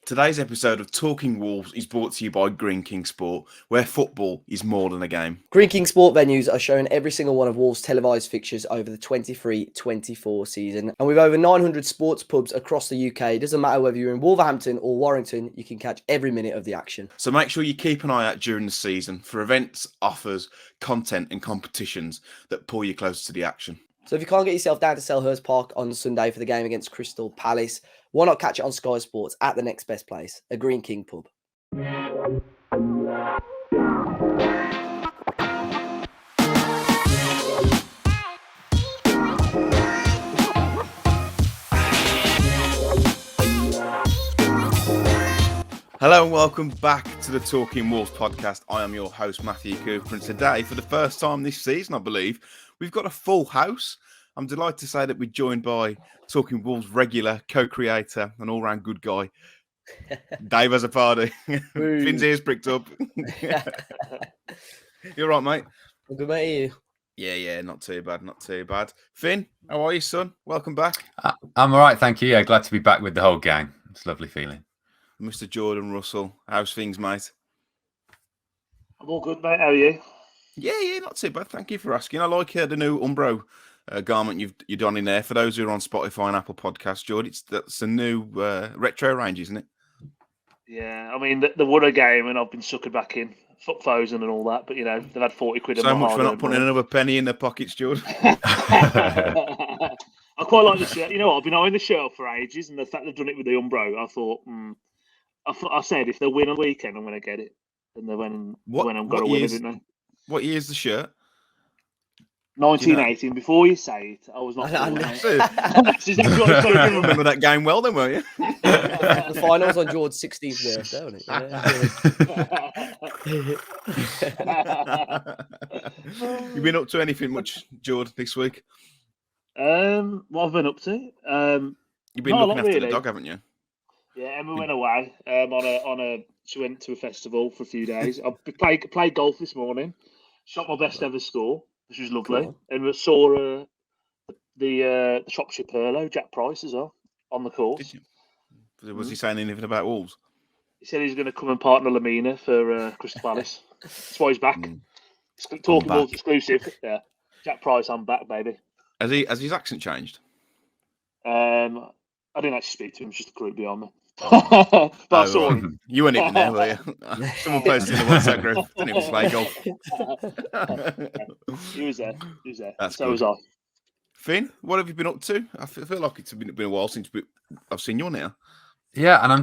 Today's episode of Talking Wolves is brought to you by Green King Sport, where football is more than a game. Green King Sport venues are showing every single one of Wolves' televised fixtures over the 23-24 season. And with over 900 sports pubs across the UK, it doesn't matter whether you're in Wolverhampton or Warrington, you can catch every minute of the action. So make sure you keep an eye out during the season for events, offers, content and competitions that pull you closer to the action. So if you can't get yourself down to Selhurst Park on Sunday for the game against Crystal Palace, why not catch it on Sky Sports at the next best place, a Green King pub? Hello and welcome back to the Talking Wolves podcast. I am your host, Matthew Cooper, and today, for the first time this season, I believe, we've got a full house. I'm delighted to say that we're joined by Talking Wolves regular, co-creator, and all-round good guy, Dave Azzopardi. Finn's ears pricked up. You all right, mate? I'm good, mate. Yeah, not too bad. Finn, how are you, son? Welcome back. I'm all right, thank you. Yeah, glad to be back with the whole gang. It's a lovely feeling. Mr. Jordan Russell, how's things, mate? I'm all good, mate. How are you? Yeah, not too bad. Thank you for asking. I like the new Umbro garment you've done in there. For those who are on Spotify and Apple Podcasts, Jord, that's a new retro range, isn't it? Yeah, I mean, the Woodder game, and I've been suckered back in, fuck Fosen and all that, but, you know, they've had 40 quid. So much for not putting another penny in their pockets, Jord. I quite like the shirt. You know what? I've been eyeing the shirt for ages, and the fact they've done it with the Umbro, I thought, I said, if they win on the weekend, I'm going to get it. And they went when I'm going to win it, didn't they? What year's the shirt? 1918. Before you say it, I was not. That's exactly what I was you remember that game well, then, were you? The final was on Jord's 16th birthday, wasn't it? You been up to anything much, Jord, this week? What I've been up to? You've been looking after the dog, haven't you? Yeah, Emma went away. She went to a festival for a few days. I played golf this morning. Shot my best ever score, which was lovely. Cool. And we saw the Shropshire Purlo, Jack Price, as well, on the course. Was he saying anything about Wolves? He said he's going to come and partner Lamina for Crystal Palace. That's why he's back. Talking Wolves exclusive. Yeah, Jack Price, I'm back, baby. Has his accent changed? I didn't actually speak to him; just the group behind me. But I saw him. You weren't even there, were you? Someone posted in the WhatsApp group. Didn't even play golf. He was there. That's so good. was I. Finn, what have you been up to? I feel like it's been a while since I've seen you now. Yeah, and I'm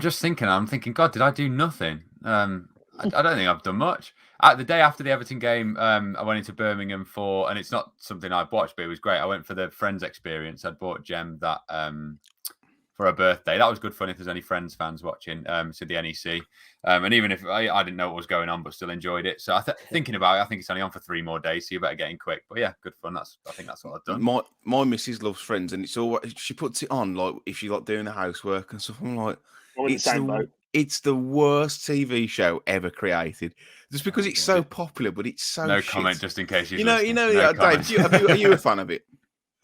thinking, God, did I do nothing? I don't think I've done much. The day after the Everton game, I went into Birmingham and it's not something I've watched, but it was great. I went for the Friends experience. I'd bought Gem that for her birthday. That was good fun if there's any Friends fans watching, to the NEC. And even if I didn't know what was going on, but still enjoyed it. So thinking about it, I think it's only on for 3 more days, so you better get in quick. But yeah, good fun. I think that's what I've done. My missus loves Friends, and it's always, she puts it on like if she's like doing the housework and stuff. I'm like, it's the worst TV show ever created. Just because it's so popular, but it's so no shit. Comment, just in case you know. Dave, are you a fan of it?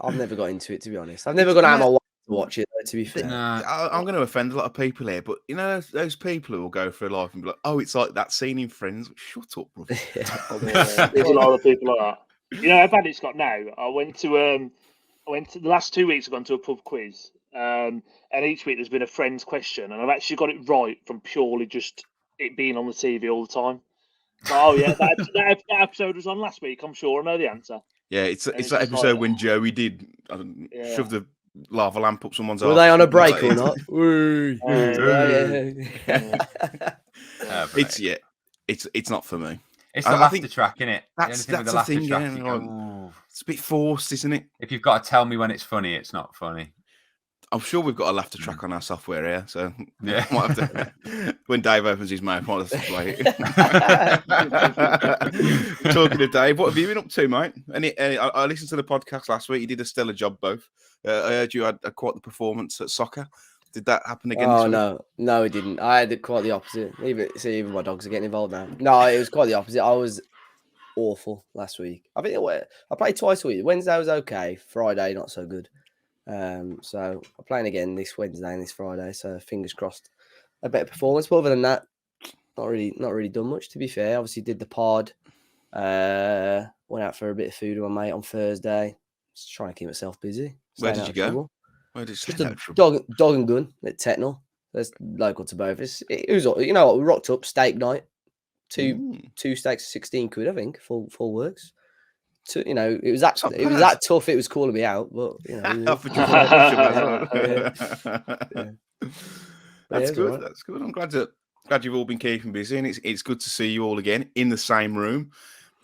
I've never got into it, to be honest. I've never gone out of my way to watch it, though, to be fair. I'm going to offend a lot of people here, but you know those people who will go through life and be like, "Oh, it's like that scene in Friends." Shut up, brother. There's a lot of people like that. You know how bad it's got now. I went to the last 2 weeks. I've gone to a pub quiz, and each week there's been a Friends question, and I've actually got it right from purely just it being on the TV all the time. Oh yeah, that episode was on last week. I'm sure I know the answer. Yeah, it's that episode when Joey did shove the lava lamp up someone's arse. Were they on a break or not? It's not for me. It's the laughter track, isn't it? That's the thing. It's a bit forced, isn't it? If you've got to tell me when it's funny, it's not funny. I'm sure we've got a laughter track on our software here, so yeah. Might have to, when Dave opens his mouth, might have to play it. Talking to Dave, what have you been up to, mate? I listened to the podcast last week. You did a stellar job, both. I heard you had quite the performance at soccer. Did that happen again? Oh no, it didn't. I had quite the opposite. Even my dogs are getting involved now. No, it was quite the opposite. I was awful last week. I think I played twice a week. Wednesday was okay. Friday not so good. So I'm playing again this Wednesday and this Friday. So fingers crossed a better performance. But other than that, not really done much, to be fair. Obviously did the pod. Went out for a bit of food with my mate on Thursday. Just trying to keep myself busy. Where Staying did out you of go? trouble. Where did you Just stay a out of trouble? dog and gun at Tetnall. That's local to both. It was, you know what, we rocked up steak night. Two steaks, 16 quid, I think, full works. You know, it was that It's not it was bad. that tough. It was calling me out, but you know, Offered you full option as well. Yeah. That's it's good. all right. That's good. I'm glad you've all been keeping busy, and it's good to see you all again in the same room.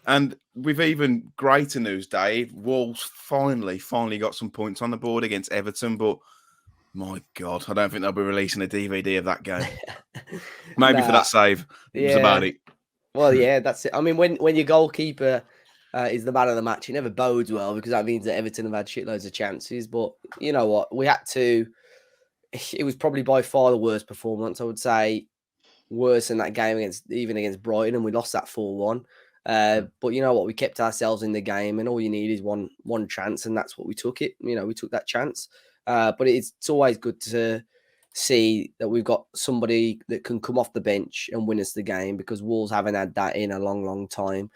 And with even greater news, Dave, Wolves finally got some points on the board against Everton, but my God, I don't think they'll be releasing a DVD of that game. Maybe for that save. It was about it. Well, yeah, that's it. I mean, when your goalkeeper is the man of the match, it never bodes well because that means that Everton have had shitloads of chances. But you know what? We had to. It was probably by far the worst performance. I would say worse than that game against Brighton, and we lost that 4-1. But you know what? We kept ourselves in the game, and all you need is one chance, and that's what we took. We took that chance. But it's always good to see that we've got somebody that can come off the bench and win us the game because Wolves haven't had that in a long time.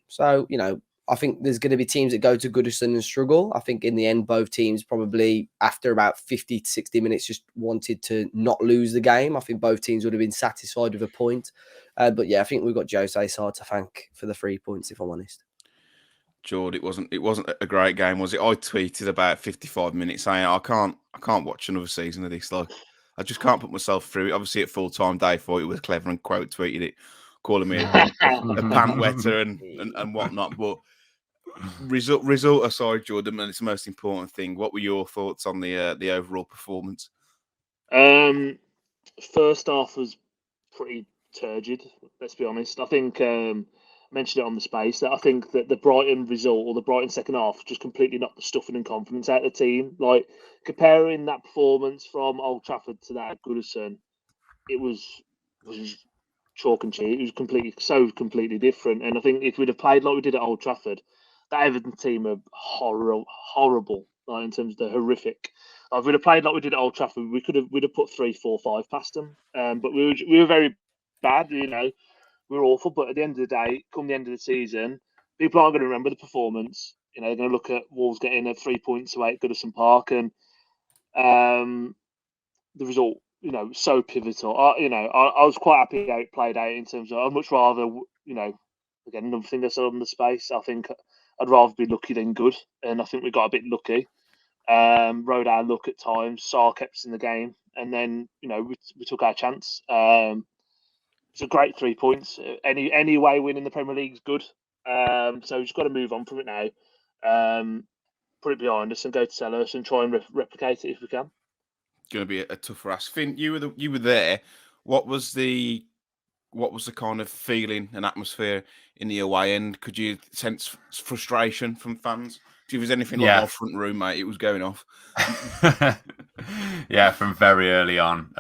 So I think there's going to be teams that go to Goodison and struggle. I think in the end, both teams probably after about 50 to 60 minutes just wanted to not lose the game. I think both teams would have been satisfied with a point. But yeah, I think we've got Jose Sa to thank for the 3 points, if I'm honest. Jord, it wasn't a great game, was it? I tweeted about 55 minutes saying I can't watch another season of this. Like, I just can't put myself through it. Obviously, at full time, Dave thought it was clever and quote tweeted it, calling me a pant wetter and whatnot. But result aside, Jordan, and it's the most important thing. What were your thoughts on the overall performance? First half was pretty turgid. Let's be honest. I think I mentioned it on the space that I think that the Brighton result or the Brighton second half just completely knocked the stuffing and confidence out of the team. Like comparing that performance from Old Trafford to that at Goodison, it was chalk and cheese. It was completely different. And I think if we'd have played like we did at Old Trafford, that Everton team are horrible. Like in terms of the horrific. If we'd have played like we did at Old Trafford, we'd have put 3, 4, 5 past them. But we were very bad. We were awful. But at the end of the day, come the end of the season, people aren't going to remember the performance. They're going to look at Wolves getting a 3 points away at Goodison Park, and the result, so pivotal. I was quite happy how it played out in terms of I'd much rather, again, another thing I said on the space. I think I'd rather be lucky than good, and I think we got a bit lucky. Rode our luck at times. Sa kept us in the game, and then we took our chance. It's a great 3 points. Any way winning the Premier League is good. So we've just got to move on from it now. Put it behind us and go to Selhurst and try and replicate it if we can. Going to be a tougher ask. Finn, you were there. What was the kind of feeling and atmosphere in the away end? Could you sense frustration from fans? If it was anything like our front room, mate, it was going off. Yeah, from very early on.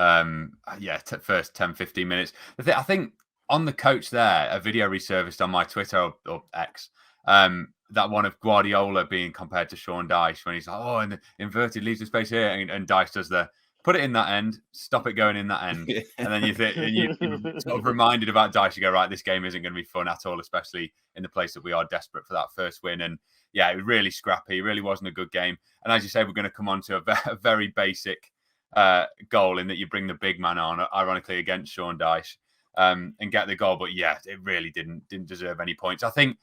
First 10, 15 minutes. I think on the coach there, a video resurfaced on my Twitter or X, that one of Guardiola being compared to Sean Dyche when he's like, oh, and the inverted leaves the space here, and Dyche does the put it in that end, stop it going in that end. Yeah. And then you're sort of reminded about Dyche. You go, right, this game isn't going to be fun at all, especially in the place that we are desperate for that first win. And yeah, it was really scrappy. It really wasn't a good game. And as you say, we're going to come on to a very basic goal in that you bring the big man on, ironically, against Sean Dyche and get the goal. But yeah, it really didn't deserve any points. I think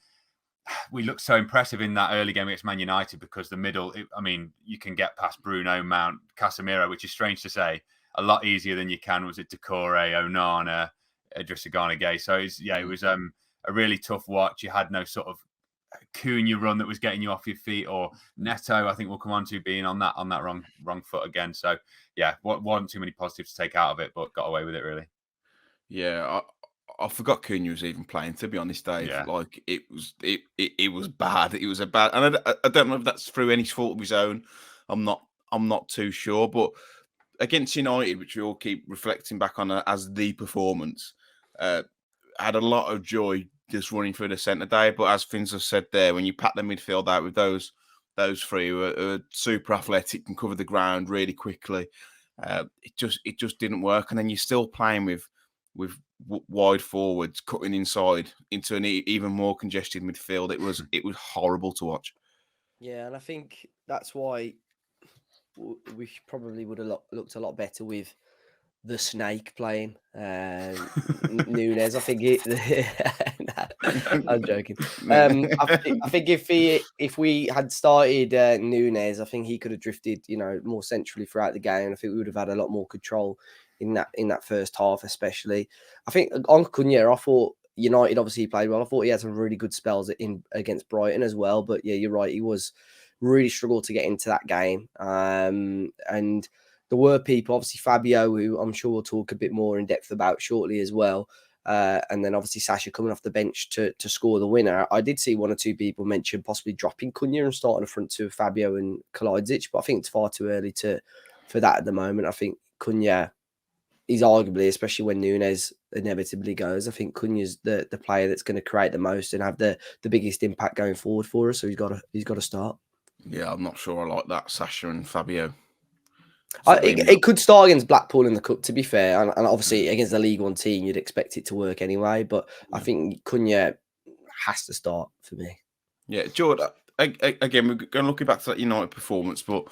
we looked so impressive in that early game against Man United because the middle, you can get past Bruno, Mount, Casemiro, which is strange to say, a lot easier than you can. Was it Decore, Onana, Idrissa Gana Gueye? So it was a really tough watch. You had no sort of Cunha run that was getting you off your feet, or Neto, I think we'll come on to being on that wrong foot again. So yeah, wasn't too many positives to take out of it, but got away with it really. Yeah, I forgot Cunha was even playing, to be honest, Dave. Yeah. Like it was bad. It was a bad, and I don't know if that's through any fault of his own. I'm not too sure. But against United, which we all keep reflecting back on as the performance, had a lot of joy just running through the centre, Dave. But as Finns have said there, when you pack the midfield out with those three who are super athletic, can cover the ground really quickly, It just didn't work. And then you're still playing with wide forwards cutting inside into an even more congested midfield. It was horrible to watch. Yeah, and I think that's why we probably would have looked a lot better with the snake playing Nunes. I think I'm joking. I think if we had started Nunes, I think he could have drifted, more centrally throughout the game. I think we would have had a lot more control in that first half, especially. I think on Cunha, I thought United obviously played well. I thought he had some really good spells against Brighton as well. But yeah, you're right. He was really struggled to get into that game. And there were people, obviously Fabio, who I'm sure we'll talk a bit more in depth about shortly as well. And then obviously Sasha coming off the bench to score the winner. I did see one or two people mention possibly dropping Cunha and starting a front two of Fabio and Kalajdzic, but I think it's far too early for that at the moment. I think Cunha is arguably, especially when Nunes inevitably goes, I think Cunha's the player that's going to create the most and have the biggest impact going forward for us. So he's got to start. Yeah, I'm not sure I like that, Sasha and Fabio. It could start against Blackpool in the cup, to be fair, and obviously against the League One team, you'd expect it to work anyway. But I think Cunha has to start for me. Yeah, Jord. Again, we're going looking back to that United performance, but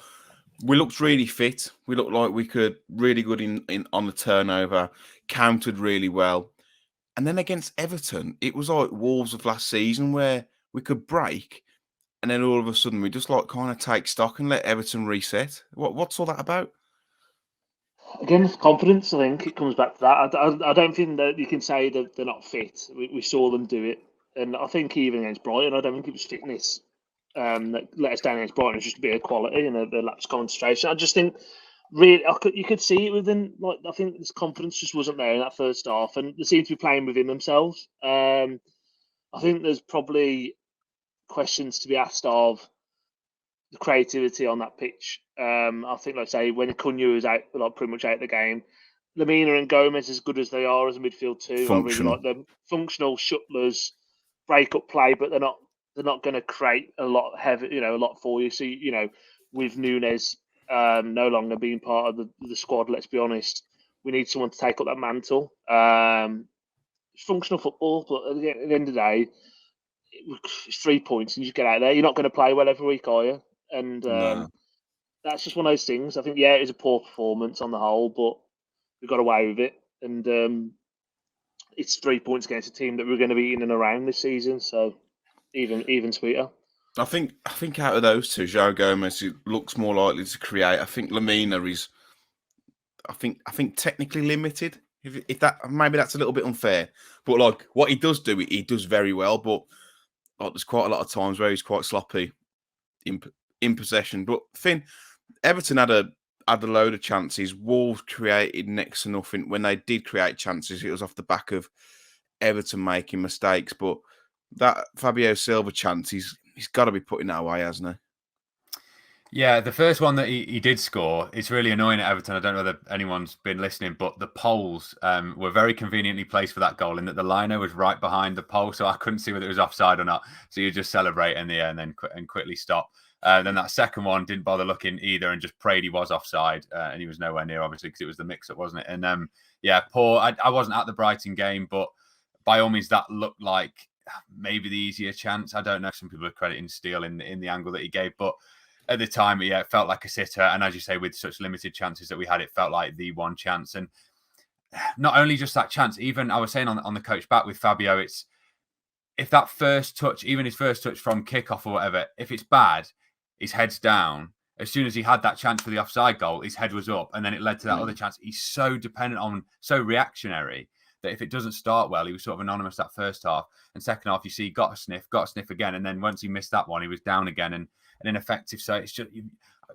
we looked really fit. We looked like we could really good in on the turnover, countered really well, and then against Everton, it was like Wolves of last season where we could break. And then all of a sudden, we just kind of take stock and let Everton reset. What's all that about? Again, confidence. I think it comes back to that. I don't think that you can say that they're not fit. We saw them do it, and I think even against Brighton, I don't think it was fitness that let us down against Brighton. It was just a bit of quality and the lapse of concentration. I just think really you could see it within. I think this confidence just wasn't there in that first half, and they seemed to be playing within themselves. I think there's probably questions to be asked of the creativity on that pitch. I think, like I say, when Cunha was out, pretty much out of the game, Lamina and Gomez, as good as they are as a midfield too, I really like them. Functional shuttlers, break up play, but they're not going to create a lot a lot for you. So with Nunes no longer being part of the squad, let's be honest, we need someone to take up that mantle. It's functional football, but at the end of the day, it's 3 points and you just get out there. You're not going to play well every week, are you? And that's just one of those things. I think, it was a poor performance on the whole, but we got away with it. And it's 3 points against a team that we're going to be in and around this season. So even sweeter. I think out of those two, João Gomez looks more likely to create. I think Lamina is, I think technically limited. If that, maybe that's a little bit unfair, but what he does do, he does very well. But there's quite a lot of times where he's quite sloppy in possession. But Finn, Everton had a load of chances. Wolves created next to nothing. When they did create chances, it was off the back of Everton making mistakes. But that Fabio Silva chance, he's got to be putting that away, hasn't he? Yeah, the first one that he did score, it's really annoying at Everton. I don't know whether anyone's been listening, but the poles were very conveniently placed for that goal in that the liner was right behind the pole, so I couldn't see whether it was offside or not. So you just celebrate in the air and then quickly stop. Then that second one didn't bother looking either and just prayed he was offside, and he was nowhere near, obviously, because it was the mix-up, wasn't it? And poor. I wasn't at the Brighton game, but by all means, that looked like maybe the easier chance. I don't know. Some people are crediting Steele in the angle that he gave, but at the time, it felt like a sitter. And as you say, with such limited chances that we had, it felt like the one chance. And not only just that chance, even I was saying on the coach back with Fabio, it's if that first touch, even his first touch from kickoff or whatever, if it's bad, his head's down. As soon as he had that chance for the offside goal, his head was up. And then it led to that other chance. He's so dependent on, so reactionary that if it doesn't start well, he was sort of anonymous that first half. And second half, you see, got a sniff again. And then once he missed that one, he was down again and ineffective. So it's just,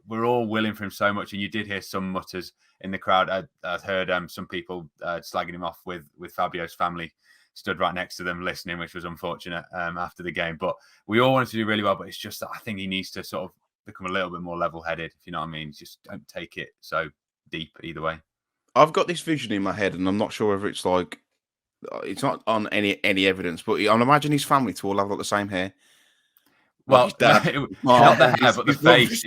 we're all willing for him so much. And you did hear some mutters in the crowd. I heard some people slagging him off with Fabio's family stood right next to them listening, which was unfortunate after the game. But we all wanted to do really well. But it's just that I think he needs to sort of become a little bit more level-headed, if you know what I mean. Just don't take it so deep either way. I've got this vision in my head, and I'm not sure whether it's it's not on any evidence, but I imagine his family to all have the same hair. Well, his dad. not the hair, but the his mum face.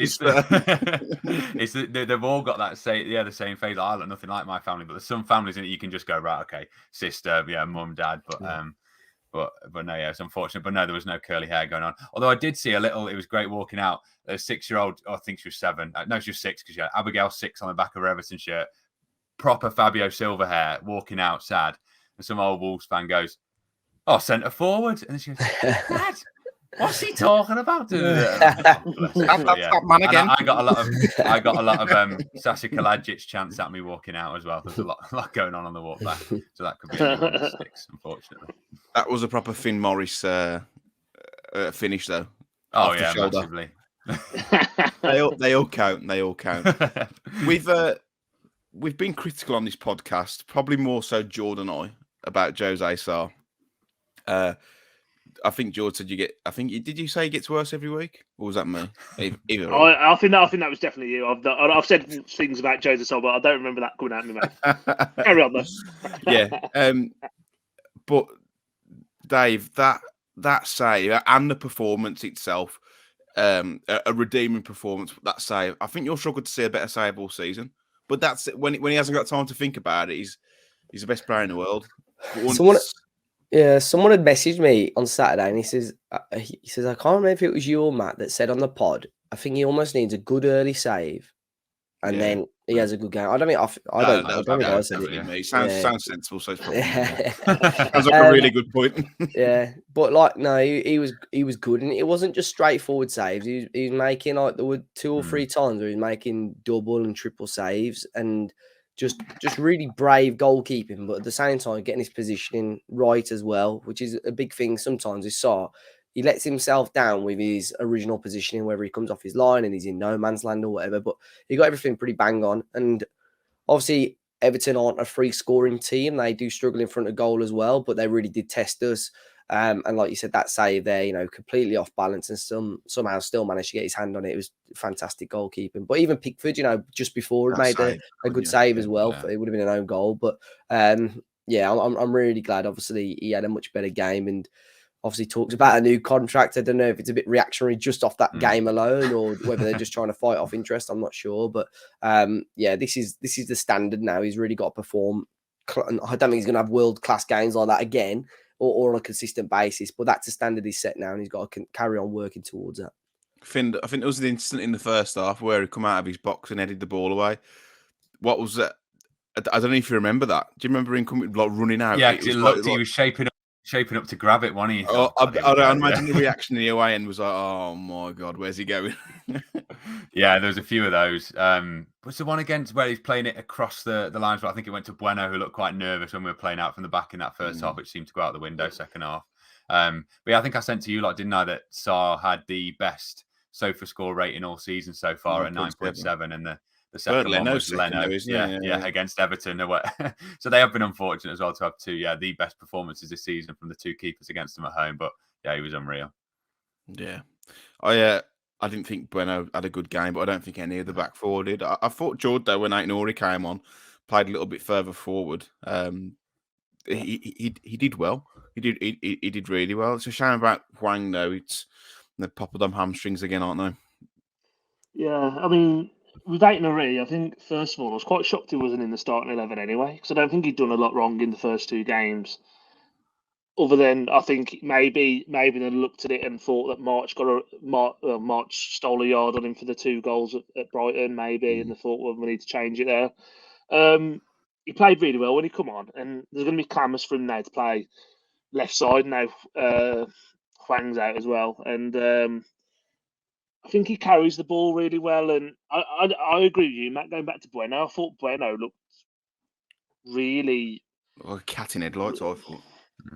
is They've all got that the same face. I look nothing like my family, but there's some families in it you can just go, right, okay, sister, yeah, mum, dad, but no, yeah, it's unfortunate. But no, there was no curly hair going on. Although I did see a little. It was great walking out. A 6-year-old, I think she was 7. No, she was 6 because she had Abigail 6 on the back of her Everton shirt. Proper Fabio Silva hair, walking out sad. And some old Wolves fan goes, "Oh, centre forward," and she goes, "Dad, what's he talking about?" That man again. I got a lot of Sasa Kalajdzic chants at me walking out as well. There's a lot going on the walk back, so that could be one of the sticks, unfortunately. That was a proper Finn Morris finish, though. Oh yeah, massively. They all count. They all count. We've been critical on this podcast, probably more so Jord and I, about Jose Sa. I think Jord said did you say he gets worse every week, or was that me? Either I think that was definitely you. I've said things about Jose Sa, but I don't remember that coming out of me, mate. Carry on, though. Yeah. But Dave, that save and the performance itself, a redeeming performance. That save, I think you'll struggle to see a better save all season. But that's when he hasn't got time to think about it. He's the best player in the world. Someone had messaged me on Saturday, and he says, I can't remember if it was you or Matt that said on the pod, I think he almost needs a good early save, and then he has a good game. I don't think I said it. Me. Sounds sensible. So it's probably sounds like a really good point. Yeah, but no, he was good, and it wasn't just straightforward saves. He was making there were 2 or 3 times where he was making double and triple saves, and just really brave goalkeeping, but at the same time getting his positioning right as well, which is a big thing. Sometimes he lets himself down with his original positioning, whether he comes off his line and he's in no man's land or whatever, but he got everything pretty bang on. And obviously Everton aren't a free scoring team. They do struggle in front of goal as well, but they really did test us. And like you said, that save there, completely off balance, and somehow still managed to get his hand on it. It was fantastic goalkeeping. But even Pickford, just before, made a good save as well. Yeah. It would have been an own goal. But I'm really glad. Obviously, he had a much better game, and obviously talks about a new contract. I don't know if it's a bit reactionary just off that game alone, or whether they're just trying to fight off interest. I'm not sure. But this is the standard now. He's really got to perform. I don't think he's going to have world-class games like that again, or on a consistent basis, but that's the standard he's set now, and he's got to carry on working towards that. Finn, I think there was an instant in the first half where he come out of his box and headed the ball away. What was that? I don't know if you remember that. Do you remember him coming, running out? Yeah, he was shaping up to grab it, wasn't he? I imagine the reaction in the away end was like, oh my God, where's he going? Yeah, there was a few of those. Was the one against where he's playing it across the lines? But I think it went to Bueno, who looked quite nervous when we were playing out from the back in that first half, which seemed to go out the window second half. But yeah, I think I sent to you, didn't I, that Sa had the best SOFA score rating all season so far at 9.7, and the second one was Leno. Yeah, against Everton. So they have been unfortunate as well to have the best performances this season from the 2 keepers against them at home. But yeah, he was unreal. Yeah, I didn't think Bueno had a good game, but I don't think any of the back four did. I thought Jord, though, when Aït-Nouri came on, played a little bit further forward. He did well. He did really well. It's a shame about Hwang, though. They're popping them hamstrings again, aren't they? Yeah, I mean, with Aït-Nouri, I think, first of all, I was quite shocked he wasn't in the starting 11 anyway, because I don't think he'd done a lot wrong in the first 2 games. Other than, I think, maybe they looked at it and thought that March stole a yard on him for the 2 goals at Brighton, maybe, and they thought, well, we need to change it there. He played really well when he come on, and there's going to be clamours for him now to play left side now. Hwang's out as well, and I think he carries the ball really well. And I agree with you, Matt. Going back to Bueno, I thought Bueno looked really like a cat in headlights. I thought.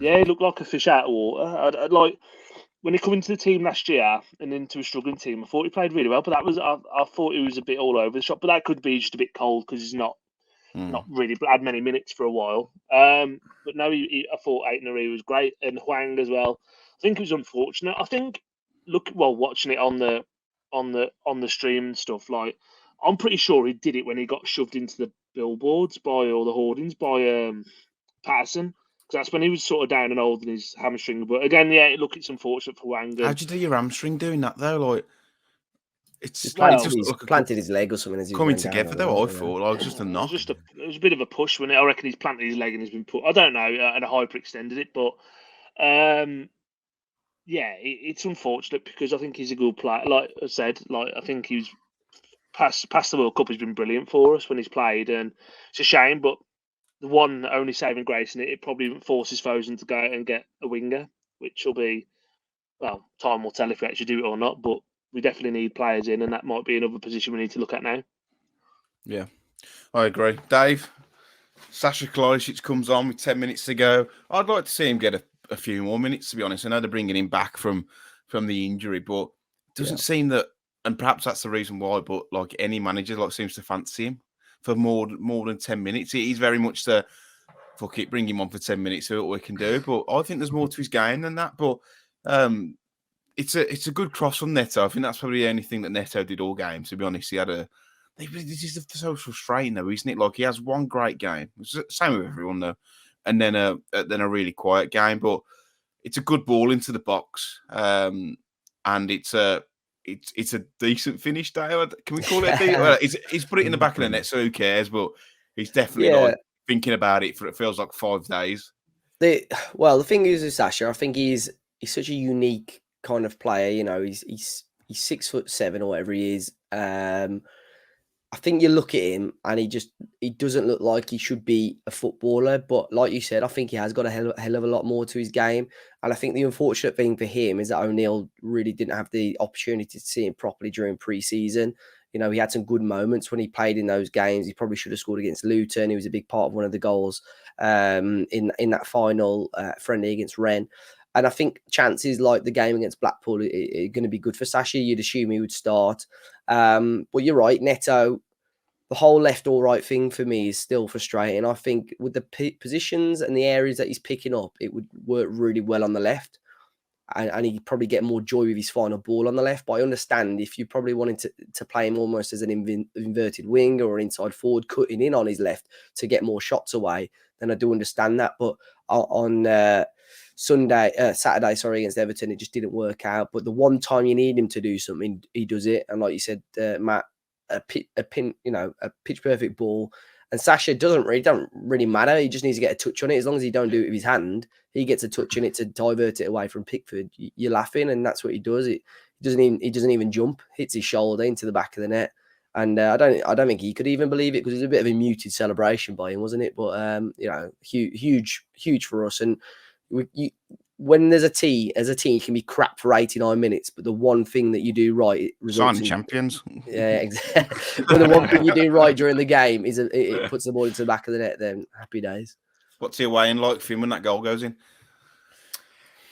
Yeah, he looked like a fish out of water. I'd like when he came into the team last year and into a struggling team. I thought he played really well, but I thought he was a bit all over the shop. But that could be just a bit cold because he's not really had many minutes for a while. But no, I thought Aït-Nouri was great, and Hwang as well. I think it was unfortunate. I think watching it on the stream and stuff, I'm pretty sure he did it when he got shoved into the billboards or the hoardings by Patterson. that's when he was sort of down and old in his hamstring. But again, yeah, look, it's unfortunate for Wang. How'd you do your hamstring doing that though? Like, it's Just Well, planted his leg or something as he was coming going down, together though. I thought like, just a it knock. was it was a bit of a push when I reckon he's planted his leg and he's been put. I don't know, and a hyperextended it, but yeah, it's unfortunate because I think he's a good player. Like I said, like I think he's past the World Cup. He's been brilliant for us when he's played, and it's a shame. But the one only saving grace in it probably forces Fosun to go out and get a winger, which will be, well, time will tell if we actually do it or not. But we definitely need players in, and that might be another position we need to look at now. Yeah, I agree. Dave, Sasa Kalajdzic comes on with 10 minutes to go. I'd like to see him get a few more minutes, to be honest. I know they're bringing him back from the injury, but it doesn't seem that, and perhaps that's the reason why, but like any manager like seems to fancy him for more than 10 minutes. He's very much the, fuck it, bring him on for 10 minutes, see what we can do. But I think there's more to his game than that. But it's a good cross from Neto. I think that's probably the only thing that Neto did all game, to be honest. This is the social strain, though, isn't it? Like, he has one great game. Same with everyone, though. And then a really quiet game. But it's a good ball into the box. And it's a decent finish, Dave. Can we call it a decent? Well, he's put it in the back of the net, so who cares? But he's definitely like thinking about it for, it feels like 5 days. The thing is with Sasha, I think he's such a unique kind of player. You know, he's 6'7" or whatever he is. I think you look at him and he doesn't look like he should be a footballer. But like you said, I think he has got a hell of a lot more to his game. And I think the unfortunate thing for him is that O'Neill really didn't have the opportunity to see him properly during pre-season. You know, he had some good moments when he played in those games. He probably should have scored against Luton. He was a big part of one of the goals in that final friendly against Rennes. And I think chances like the game against Blackpool are going to be good for Sasha. You'd assume he would start. But you're right, Neto, the whole left or right thing for me is still frustrating. I think with the positions and the areas that he's picking up, it would work really well on the left. And he'd probably get more joy with his final ball on the left. But I understand if you probably wanted to play him almost as an inverted winger or inside forward, cutting in on his left to get more shots away, then I do understand that. But on Saturday, against Everton, it just didn't work out. But the one time you need him to do something, he does it. And like you said, Matt, a pitch perfect ball. And Sasha don't really matter. He just needs to get a touch on it. As long as he don't do it with his hand, he gets a touch on it to divert it away from Pickford. You're laughing, and that's what he does. He doesn't even jump. Hits his shoulder into the back of the net, and I don't think he could even believe it because it was a bit of a muted celebration by him, wasn't it? But huge for us. And when there's a team, you can be crap for 89 minutes, but the one thing that you do right, it results in champions. Yeah, exactly. But the one thing you do right during the game is it puts the ball into the back of the net. Then happy days. What's the away end like for him when that goal goes in?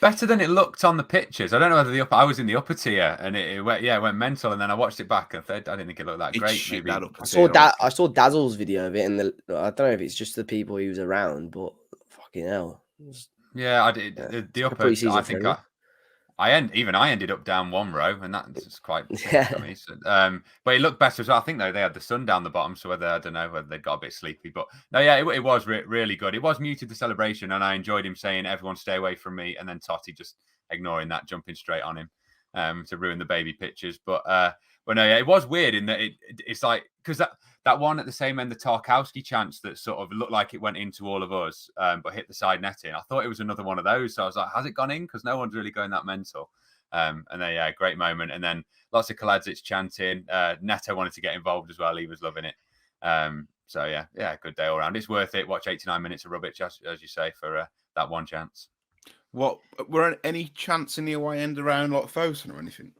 Better than it looked on the pictures. I don't know whether I was in the upper tier and it went mental, and then I watched it back and I didn't think it looked that great. Maybe I saw Dazzle's video of it, and I don't know if it's just the people he was around, but fucking hell. Yeah, I did the upper. I think I ended up down one row, and that's quite funny. So, but it looked better as well. I think though they had the sun down the bottom, so I don't know whether they got a bit sleepy. But no, yeah, it was really good. It was muted, the celebration, and I enjoyed him saying "Everyone stay away from me," and then Totti just ignoring that, jumping straight on him to ruin the baby pictures. But no, yeah, it was weird in that it's like because that one at the same end, the Tarkowski chance that sort of looked like it went into all of us, but hit the side netting. I thought it was another one of those. So I was like, has it gone in? Because no one's really going that mental. And then, yeah, great moment. And then lots of Kalajdzic chanting. Neto wanted to get involved as well. He was loving it. So, yeah, good day all around. It's worth it. Watch 89 minutes of rubbish, as you say, for that one chance. What were any chance in the away end around like Fosun or anything?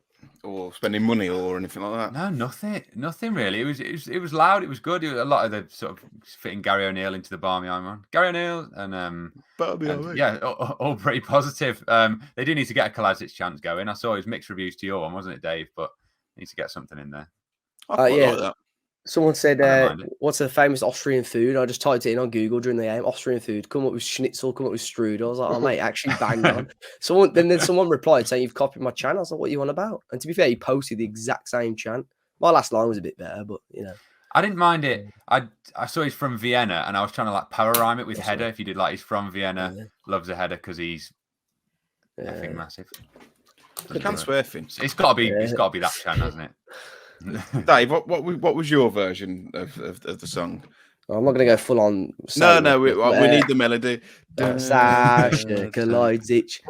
Or spending money or anything like that? No, nothing really. It was loud. It was good. A lot of the sort of fitting Gary O'Neill into the Barmy I'm on. Gary O'Neill and all pretty positive. They do need to get a Kalajdzic chance going. I saw his mixed reviews to your one, wasn't it, Dave? But need to get something in there. Like that. Someone said, what's a famous Austrian food? I just typed it in on Google during the game. Austrian food. Come up with schnitzel, come up with strudel. I was like, oh, mate, actually banged on. Then someone replied saying, you've copied my chant. I was like, what are you on about? And to be fair, he posted the exact same chant. My last line was a bit better, but, you know. I didn't mind it. I saw he's from Vienna, and I was trying to like power rhyme it with That's header. right. If you did like he's from Vienna, Yeah. loves a header because he's effing Yeah. massive. You can't swear, Finn. It's got to be. Yeah. It's got to be that chant, hasn't it? Dave, what was your version of the song? I'm not going to go full on. No, we need the melody. Sasa Kalajdzic.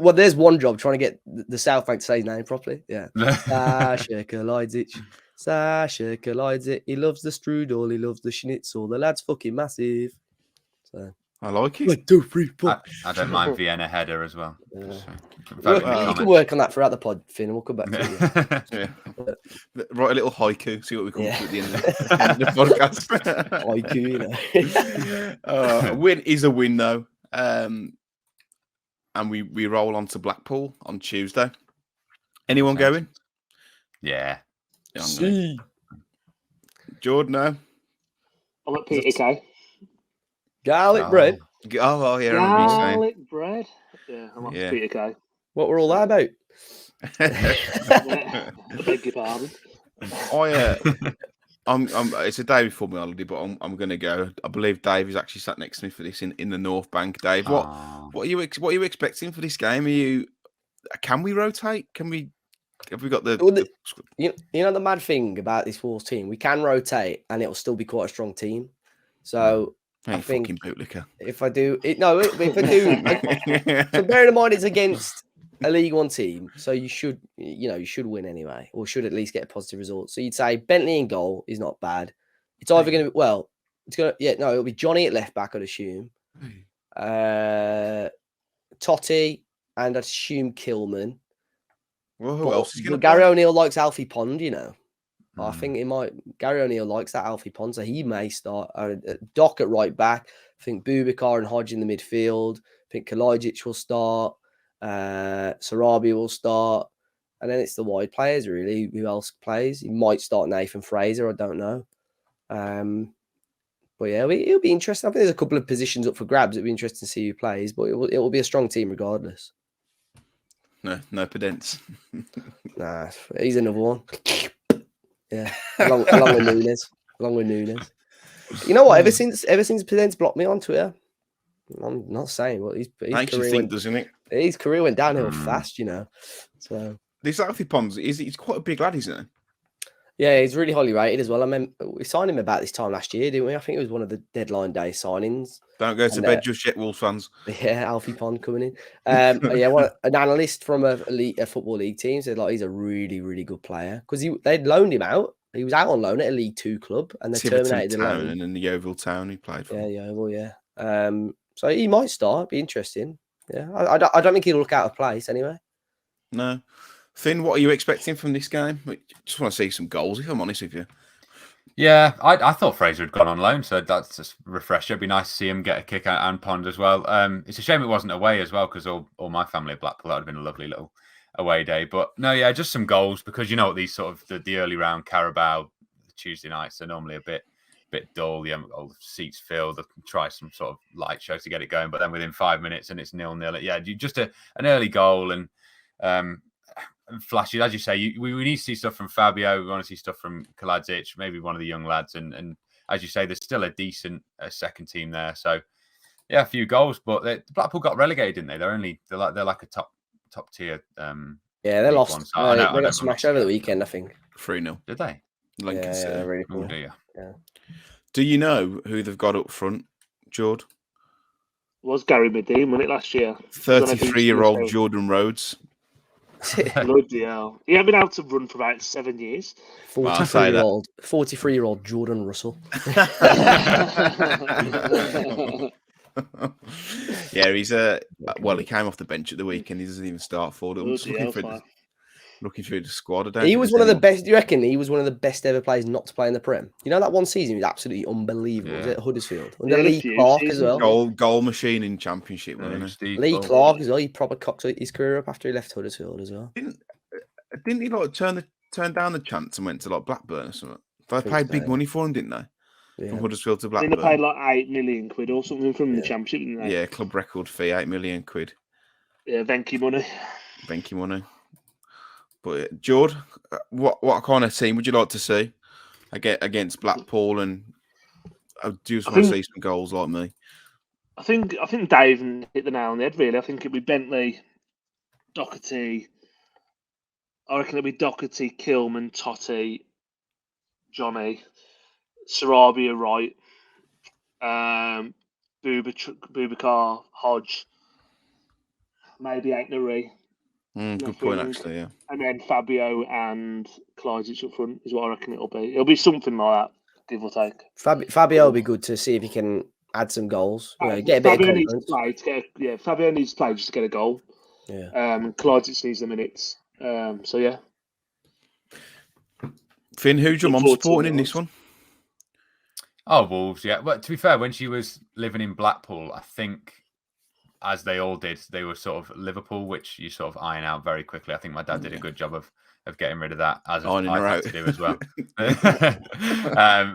Well, there's one job trying to get the South Bank to say his name properly. Yeah. Sasa Kalajdzic. Sasa Kalajdzic. He loves the strudel. He loves the schnitzel. The lad's fucking massive. So. I like it. 1, 2, 3, 4. I don't mind Vienna header as well. Yeah. Vote in the You can comments. work on that throughout the pod, Finn, and we'll come back to it. Yeah. Write a little haiku. See what we come Yeah. to at the end of the podcast. Haiku, you know. A win is a win, though. And we roll on to Blackpool on Tuesday. Anyone going? Yeah. Yeah, I'm going. Jordan, no. I'm at Peter K. Garlic bread. Oh, yeah, I remember you saying. Garlic bread. Yeah, I'm at Peter K. What were all that about? I beg your pardon. It's a day before my holiday, but I'm going to go. I believe Dave is actually sat next to me for this in the North Bank. Dave, what are you expecting for this game? Can we rotate? Have we got the you know the mad thing about this Wolves team? We can rotate, and it'll still be quite a strong team. So I think if I do, so bearing in mind it's against a League One team, so you should win anyway, or should at least get a positive result. So you'd say Bentley in goal is not bad. It's either going to be it'll be Johnny at left back, I'd assume. Totti and I'd assume Kilman. Well, who else is going to Gary O'Neill likes Alfie Pond, you know. I think Gary O'Neill likes that Alfie Pond, so he may start. Doc at right back. I think Bubakar and Hodge in the midfield. I think Kalajdzic will start. Sarabi will start. And then it's the wide players, really. Who else plays? He might start Nathan Fraser. I don't know. But yeah, it'll be interesting. I think there's a couple of positions up for grabs. It'll be interesting to see who plays, but it will be a strong team regardless. No pedants. Nah, he's another one. Yeah, along with Nunes. You know what? Ever since Pedence blocked me on Twitter, I'm not saying what his career went, doesn't it? His career went downhill fast, you know. So this Alfie Pons he's quite a big lad, isn't he? Yeah, he's really highly rated as well. I mean, we signed him about this time last year, didn't we? I think it was one of the deadline day signings. Don't go to bed just yet, Wolves fans. Yeah, Alfie Pond coming in. An analyst from a football league team said he's a really, really good player because they'd loaned him out. He was out on loan at a League Two club, and they terminated the loan. And in the Yeovil Town he played for. Yeah, Yeovil, yeah. So he might start. Be interesting. Yeah, I don't think he'll look out of place anyway. No. Finn, what are you expecting from this game? I just want to see some goals, if I'm honest with you. Yeah, I thought Fraser had gone on loan, so that's just a refresher. It'd be nice to see him get a kick out and Pond as well. It's a shame it wasn't away as well, because all my family at Blackpool, that would have been a lovely little away day. But no, yeah, just some goals, because you know what, these sort of the early round Carabao Tuesday nights are normally a bit dull. You haven't got all the seats filled. They try some sort of light show to get it going, but then within 5 minutes and it's 0-0. Yeah, just an early goal and flashes, as you say. We need to see stuff from Fabio. We want to see stuff from Kalajdzic, maybe one of the young lads, and as you say, there's still a decent second team there. So yeah, a few goals, but Blackpool got relegated, didn't they? They're like a top tier. Yeah, they lost. So they got smashed over the weekend, I think. 3-0. Did they? Yeah, really cool. Yeah. Do you know who they've got up front, Jord? Was Gary Medine, wasn't it, last year? 33-year-old Jordan Rhodes. Bloody hell. He hasn't been able to run for about 7 years. 43-year-old Jordan Russell. Yeah, he's he came off the bench at the weekend. He doesn't even start for them. Looking through the squad. He was one of the best. Do you reckon he was one of the best ever players not to play in the Prem? You know that one season he was absolutely unbelievable. Was it at Huddersfield? Under Lee Clark as well. Goal machine in Championship, wasn't he? Lee Clark as well. He proper cocked his career up after he left Huddersfield as well. Didn't he turn down the chance and went to Blackburn or something? They paid big money for him, didn't they? From Huddersfield to Blackburn. They paid £8 million or something from the Championship, didn't they? Yeah, club record fee, £8 million. Yeah, Venky money. But Jord, what kind of team would you like to see? against Blackpool, and I just want to see some goals like me. I think Dave hit the nail on the head. Really, I think it'd be Bentley, Doherty. I reckon it'd be Doherty, Kilman, Totti, Johnny, Sarabia, right, Boubacar, Hodge, maybe Aitnari. Good point, actually. Yeah, and then Fabio and Kalajdzic up front is what I reckon it'll be. It'll be something like that, give or take. Fabio will be good to see if he can add some goals. You know, get a bit Fabio of needs confidence. to play. Fabio needs to play just to get a goal. Yeah. And Kalajdzic needs the minutes. So yeah. Finn, who's your mum supporting in this one? Oh, Wolves, yeah. But to be fair, when she was living in Blackpool, I think, as they all did, they were sort of Liverpool, which you sort of iron out very quickly. I think my dad did a good job of getting rid of that, as I had to do as well.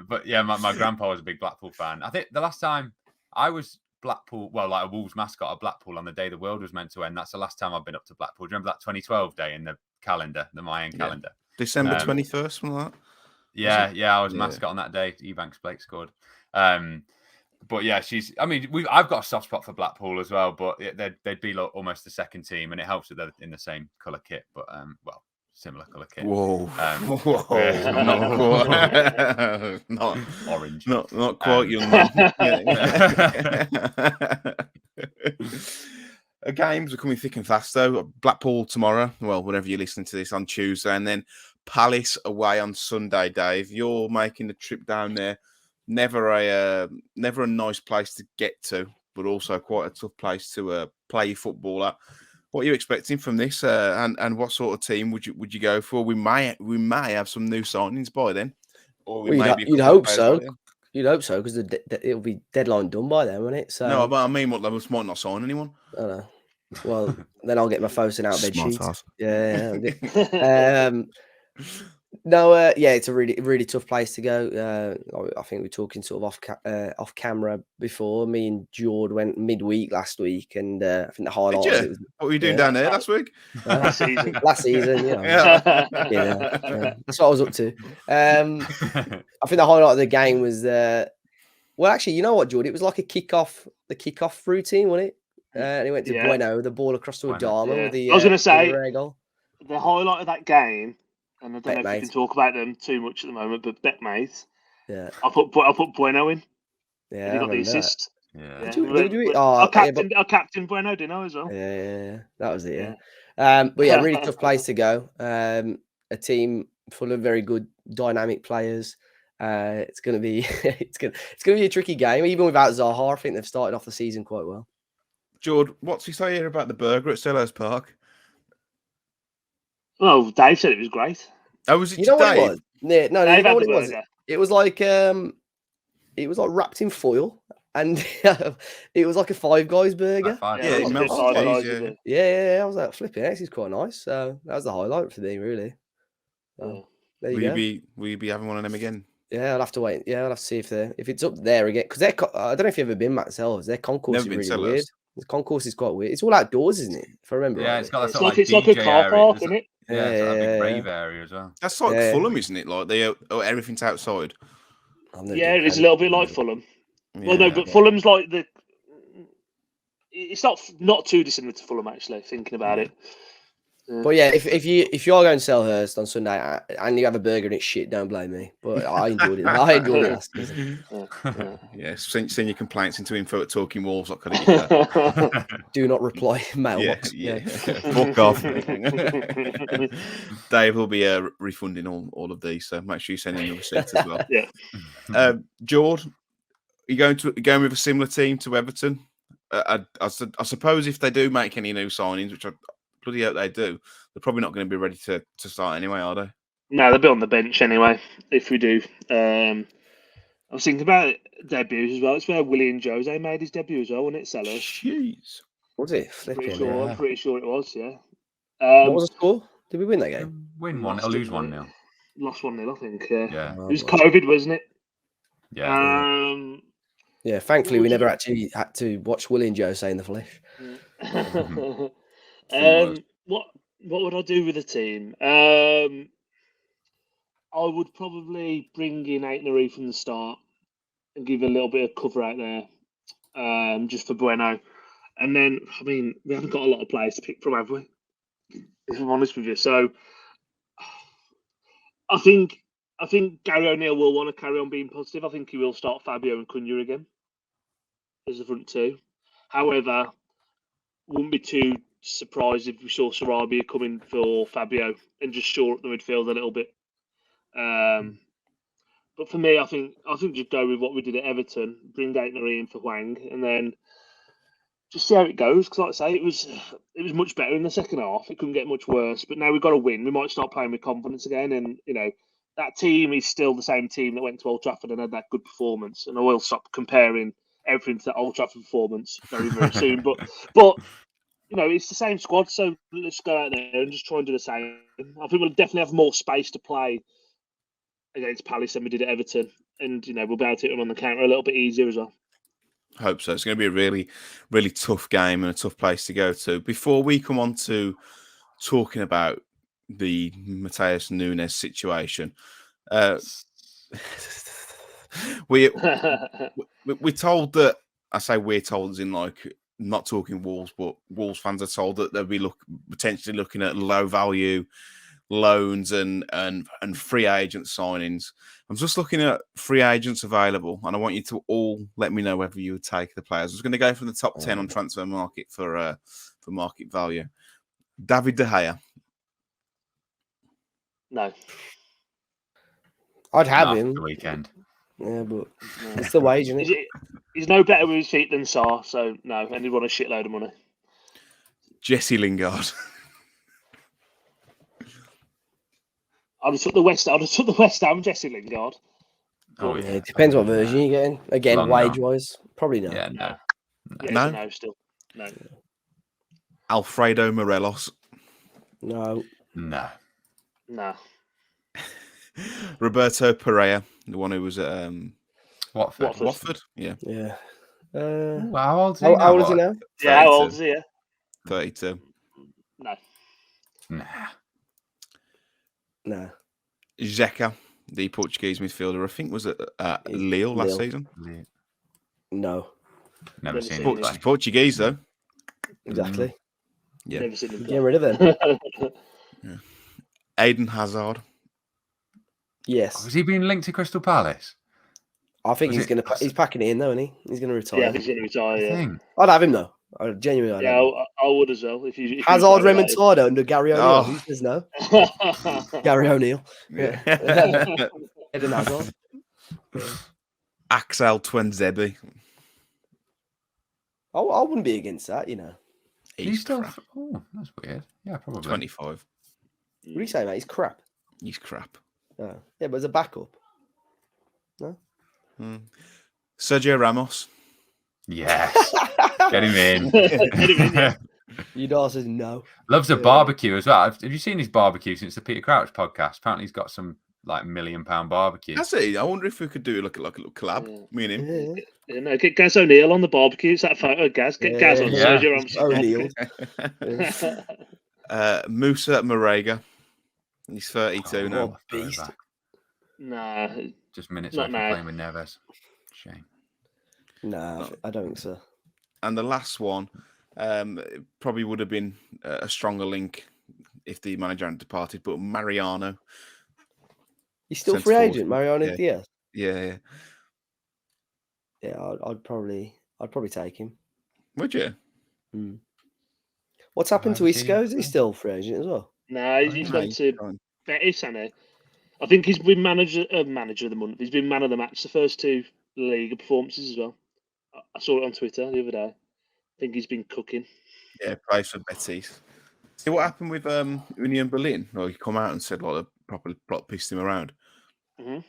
But yeah, my grandpa was a big Blackpool fan. I think the last time I was Blackpool, well, like a Wolves mascot at Blackpool on the day the world was meant to end, that's the last time I've been up to Blackpool. Do you remember that 2012 day in the calendar, the Mayan calendar? December 21st, something like that? Yeah, I was mascot on that day. Ebanks Blake scored. But yeah, I've got a soft spot for Blackpool as well, but they'd be like almost the second team, and it helps that they're in the same colour kit, but similar colour kit. Whoa, not orange, not quite young man. Games are coming thick and fast though. Blackpool tomorrow, well, whenever you're listening to this, on Tuesday, and then Palace away on Sunday. Dave, you're making the trip down there. Never a nice place to get to, but also quite a tough place to play your football at. What are you expecting from this, and what sort of team would you go for? We may have some new signings by then, or you'd hope so. You'd hope so, because it'll be deadline done by then, won't it? So no, but I mean, what, they might not sign anyone. I don't know. Well, then I'll get my Fosun out bed sheet. Yeah. It's a really tough place to go. I think we're talking sort of off camera before. Me and Jord went midweek last week, and I think the highlight of it was, what were you doing down there last week? Last season, you know. Yeah, that's what I was up to. I think the highlight of the game was well, actually, you know what, Jord? It was like the kickoff routine, wasn't it? And he went to Bueno, the ball across to Adama with the. I was going to say goal. The highlight of that game, and I don't know if you can talk about them too much at the moment, but Betmate. Yeah. I put Bueno in. Yeah, he got the assist. Yeah. I captain Bueno, didn't I, as well? Yeah. That was it. Yeah. But yeah, really tough place to go. A team full of very good, dynamic players. It's gonna be it's gonna be a tricky game, even without Zaha. I think they've started off the season quite well. Jord, what's he say here about the burger at Selhurst Park? Well, Dave said it was great. Oh, was it? You know Dave? what it was? Yeah, no, Dave you know what had it the was? burger. It was like wrapped in foil, and it was like a Five Guys burger. It melts cheese, Yeah. I was like, flipping it. This is quite nice. So that was the highlight for me, really. So, there you go. Will you be having one of them again? Yeah, I'll have to wait. Yeah, I'll have to see if it's up there again, because I don't know if you've ever been, Matt Selves. Their concourse is really weird. The concourse is quite weird. It's all outdoors, isn't it? If I remember right. It's got that It's sort like of a car park, isn't it? Yeah, it's got a big rave area as well. That's like Fulham, isn't it? Like everything's outside. Yeah, it's a little bit like Fulham. Yeah, well, no, but Fulham's like it's not too dissimilar to Fulham, actually. Thinking about it. But yeah, if you are going to Selhurst on Sunday and you have a burger and it's shit, don't blame me. But I enjoyed it. I enjoyed it last season. Send your complaints into info@talkingwolves.co.uk. Do not reply mailbox. Fuck off. Dave will be refunding all of these, so make sure you send in the receipts as well. Yeah. Jord, are you going with a similar team to Everton? I suppose if they do make any new signings, which I bloody hope they do, they're probably not going to be ready to start anyway, are they? No, they'll be on the bench anyway, if we do. I was thinking about debuts as well. It's where William Jose made his debut as well, wasn't it, Sellers? Jeez. Was it? I'm pretty sure it was, yeah. What was the score? Did we win that game? Win 1 or lose 1-0? Lost 1-0, I think, yeah. It was COVID, wasn't it? Yeah. Yeah, thankfully we never actually had to watch William Jose in the flesh. What would I do with the team? I would probably bring in Aitnery from the start and give a little bit of cover out there, just for Bueno. And then, I mean, we haven't got a lot of players to pick from, have we? If I'm honest with you. So I think Gary O'Neill will want to carry on being positive. I think he will start Fabio and Cunha again as the front two. However, wouldn't be too surprised if we saw Sarabia coming for Fabio and just shore up the midfield a little bit. But for me, I think just go with what we did at Everton, bring Aitnery in for Hwang, and then just see how it goes. Because, like I say, it was much better in the second half. It couldn't get much worse. But now we've got to win. We might start playing with confidence again. And that team is still the same team that went to Old Trafford and had that good performance. And I will stop comparing everything to that Old Trafford performance very, very soon. But it's the same squad. So let's go out there and just try and do the same. I think we'll definitely have more space to play against Palace than we did at Everton, and we'll be able to hit them on the counter a little bit easier as well. Hope so. It's going to be a really, really tough game and a tough place to go to. Before we come on to talking about the Matheus Nunes situation, we're told that, I say we're told as in like not talking Wolves, but Wolves fans are told that they'll be potentially looking at low value loans and free agent signings. I'm just looking at free agents available, and I want you to all let me know whether you would take the players. I was going to go from the top 10 on transfer market for market value. David De Gea. No. I'd have him the weekend. Yeah, but it's the wage, isn't it? He's no better with his feet than Sa, so no, and he'd want a shitload of money. Jesse Lingard. I'd have took the West Ham Jesse Lingard. Oh Yeah, yeah. it depends what version you're getting. Again, Long wage-wise, probably no. Yeah, no. Yeah, No? no, still no. Alfredo Morelos. No. No. No. Roberto Pereira, the one who was at Watford. Watford. Yeah. Yeah. Ooh, how old is he How now? old is he now? Yeah, how 32. old is he? 32. No. Nah. No. Zeca, the Portuguese midfielder, I think was at Lille last season. No. Never Never seen seen him him. play. Portuguese though. Exactly. Yeah. Never seen him Get play. rid of them. Aiden Hazard. Yes. Was he being linked to Crystal Palace? I think Was he's it- gonna. He's packing it in though, isn't he? He's gonna retire. Yeah, he's going to retire. I Yeah, think. I'd have him though. I genuinely. I'd yeah, have him. I would as well. If you Hazard thought about remontada under Gary O'Neill. Oh. Who says no? it. Gary O'Neill. Yeah. Eden Hazard. Axel Twenzebi. I wouldn't be against that. He's still. crap. Oh, that's weird. Yeah, probably. 25. What do you say, mate? He's crap. He's crap. Oh. Yeah, but as a backup. Sergio Ramos. Yes. Get him in. Get him in, yeah. Udar says no. Loves a Yeah. barbecue as well. Have you seen his barbecue since the Peter Crouch podcast? Apparently, he's got some like £1 million barbecue. That's it. I wonder if we could do like a little collab. Yeah. Me and him. Yeah. Yeah, no, get Gaz O'Neill on the barbecue. It's that photo of Gaz. Get Gaz on Yeah. Sergio Ramos. O'Neill. Musa Marega. He's 32 now. Oh, beast. Throwback. Nah, Just minutes Not away from now. playing with Neves. Shame. Nah, I don't think so. And the last one probably would have been a stronger link if the manager hadn't departed, but Mariano. He's still Centre free forward. agent, Mariano Yeah. Diaz. Yeah. Yeah, I'd probably take him. Would you? What's happened to haven't seen Isco? him. Is he still free agent as well? nah, he's gone to Fine. Betis, hasn't he? I think he's been manager of the month. He's been man of the match the first two league performances as well. I saw it on Twitter the other day. I think he's been cooking. Yeah, plays for Betis. See what happened with Union Berlin? Well, he come out and said like the proper plot pissed him around. Mhm.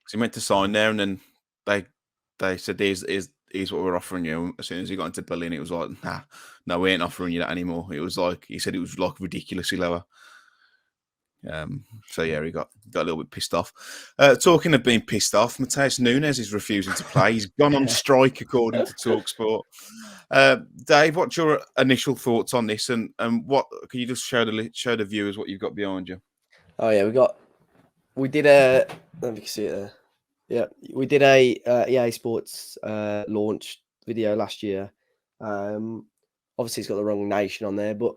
So he meant to sign there, and then they said, "Here's what we're offering you." As soon as he got into Berlin, it was like, "Nah, no, we ain't offering you that anymore." It was like he said it was like ridiculously lower. So yeah, he got a little bit pissed off. Talking of being pissed off, Matheus Nunes is refusing to play. He's gone on strike, according to TalkSport. Dave, what's your initial thoughts on this, and what can you just show the viewers what you've got behind you? Oh yeah, we got we did a. Let me see it there. Yeah, we did a EA Sports launch video last year. Obviously, it's got the wrong nation on there, but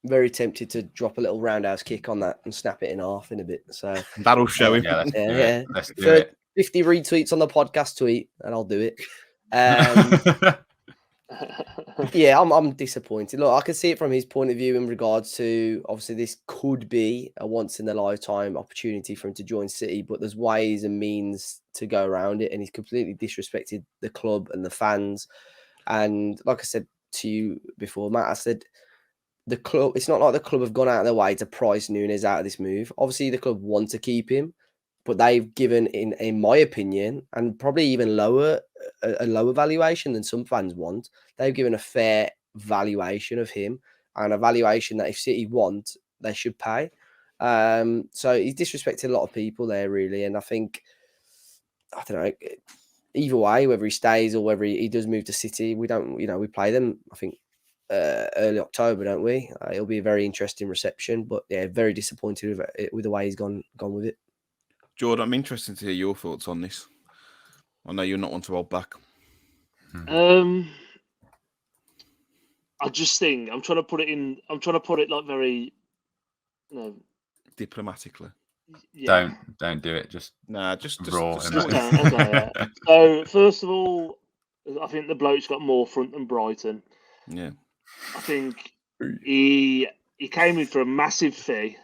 very tempted to drop a little roundhouse kick on that and snap it in half in a bit. So that'll show him. Yeah, let's do it. Let's do For it. 50 retweets on the podcast tweet, and I'll do it. Yeah, I'm disappointed. Look, I can see it from his point of view in regards to obviously this could be a once in a lifetime opportunity for him to join City, but there's ways and means to go around it, and he's completely disrespected the club and the fans. And like I said to you before, Matt, I said the club. It's not like the club have gone out of their way to price Nunes out of this move. Obviously, the club want to keep him, but they've given, in my opinion, and probably even lower a lower valuation than some fans want. They've given a fair valuation of him, and a valuation that if City want, they should pay. So he's disrespected a lot of people there, really. And I think, I don't know, either way, whether he stays or whether he does move to City, we don't, we play them, I think, early October, don't we? It'll be a very interesting reception, but yeah, very disappointed with the way he's gone with it. Jord, I'm interested to hear your thoughts on this. I know you're not one to hold back. I just think I'm trying to put it like very, Diplomatically. Yeah. Don't do it. Just Nah, just raw. just Just don't, okay, yeah. So first of all, I think the bloke's got more front than Brighton. Yeah. I think he came in for a massive fee,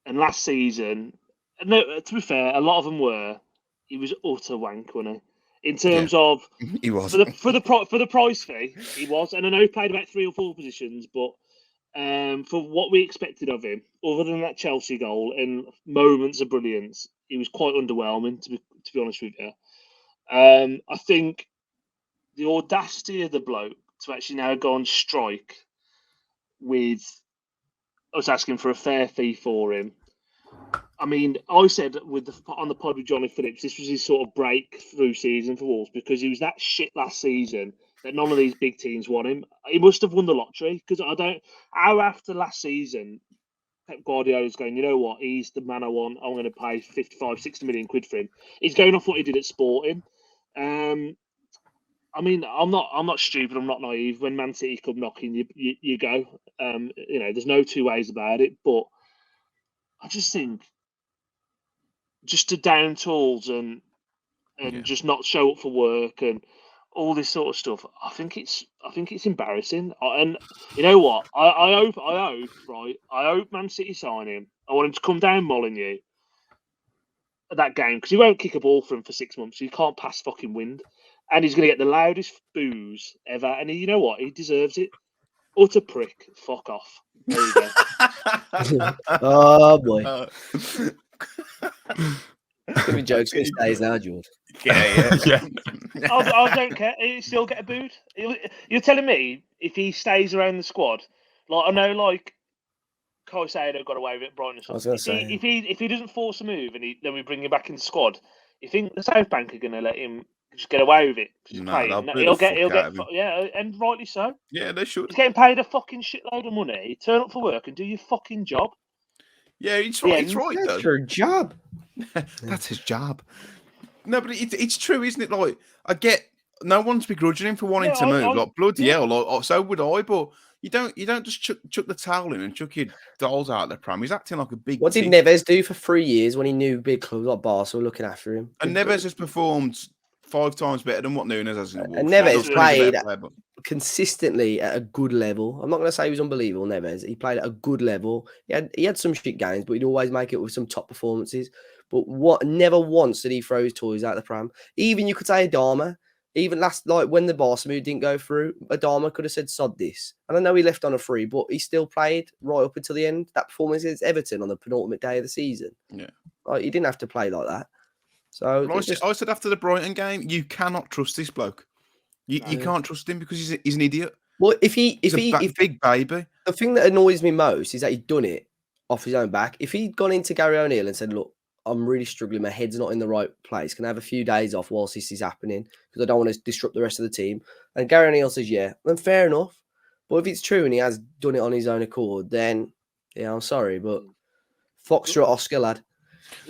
and last season, no, to be fair, a lot of them were. He was utter wank, wasn't he? In terms of He was. for the price fee, he was, and I know he played about 3 or 4 positions, but for what we expected of him, other than that Chelsea goal and moments of brilliance, he was quite underwhelming. To be honest with you, I think the audacity of the bloke to actually now go on strike with us asking for a fair fee for him. I mean, I said on the pod with Johnny Phillips, this was his sort of breakthrough season for Wolves because he was that shit last season that none of these big teams want him. He must have won the lottery because how after last season, Pep Guardiola's going, you know what, he's the man I want. I'm going to pay 55, 60 million quid for him. He's going off what he did at Sporting. I mean, I'm not stupid. I'm not naive. When Man City come knocking, you go. There's no two ways about it. But I just think, just to down tools and just not show up for work and all this sort of stuff. I think it's embarrassing. And you know what? I hope right. I hope Man City sign him. I want him to come down Molineux at that game because he won't kick a ball for him for 6 months. So he can't pass fucking wind, and he's going to get the loudest boos ever. And you know what? He deserves it. Utter prick. Fuck off. There you go. Oh boy. Give me jokes these days now, Jord. Yeah. I don't care. He'll still get a boot. You're telling me if he stays around the squad, like I know, like Caicedo got away with it, Brighton. I was going to say, if he doesn't force a move and then we bring him back in the squad, you think the South Bank are going to let him just get away with it? He'll get and rightly so. Yeah, they should. He's getting paid a fucking shitload of money. Turn up for work and do your fucking job. Yeah, it's right. It's right. That's your job. That's his job. No, but it's true, isn't it? Like, I get no one's begrudging him for wanting to move. Like, bloody hell, like, so would I. But you don't just chuck the towel in and chuck your dolls out of the pram. He's acting like a big. What did Neves do for 3 years when he knew big clubs like Barca were looking after him? And Neves has performed 5 times better than what Nunes has. And Neves played consistently at a good level. I'm not going to say he was unbelievable, Neves. He played at a good level. He had some shit games, but he'd always make it with some top performances. But never once did he throw his toys out the pram. Even you could say Adama. Even when the Barca move didn't go through, Adama could have said sod this. And I know he left on a free, but he still played right up until the end. That performance against Everton on the penultimate day of the season. Yeah. Like, he didn't have to play like that. So I said after the Brighton game, you cannot trust this bloke. You can't trust him because he's an idiot. Well, if big baby. The thing that annoys me most is that he'd done it off his own back. If he'd gone into Gary O'Neill and said, look, I'm really struggling. My head's not in the right place. Can I have a few days off whilst this is happening? Because I don't want to disrupt the rest of the team. And Gary O'Neill says, yeah, then fair enough. But if it's true and he has done it on his own accord, then, yeah, I'm sorry. But Foxtrot Oscar, lad.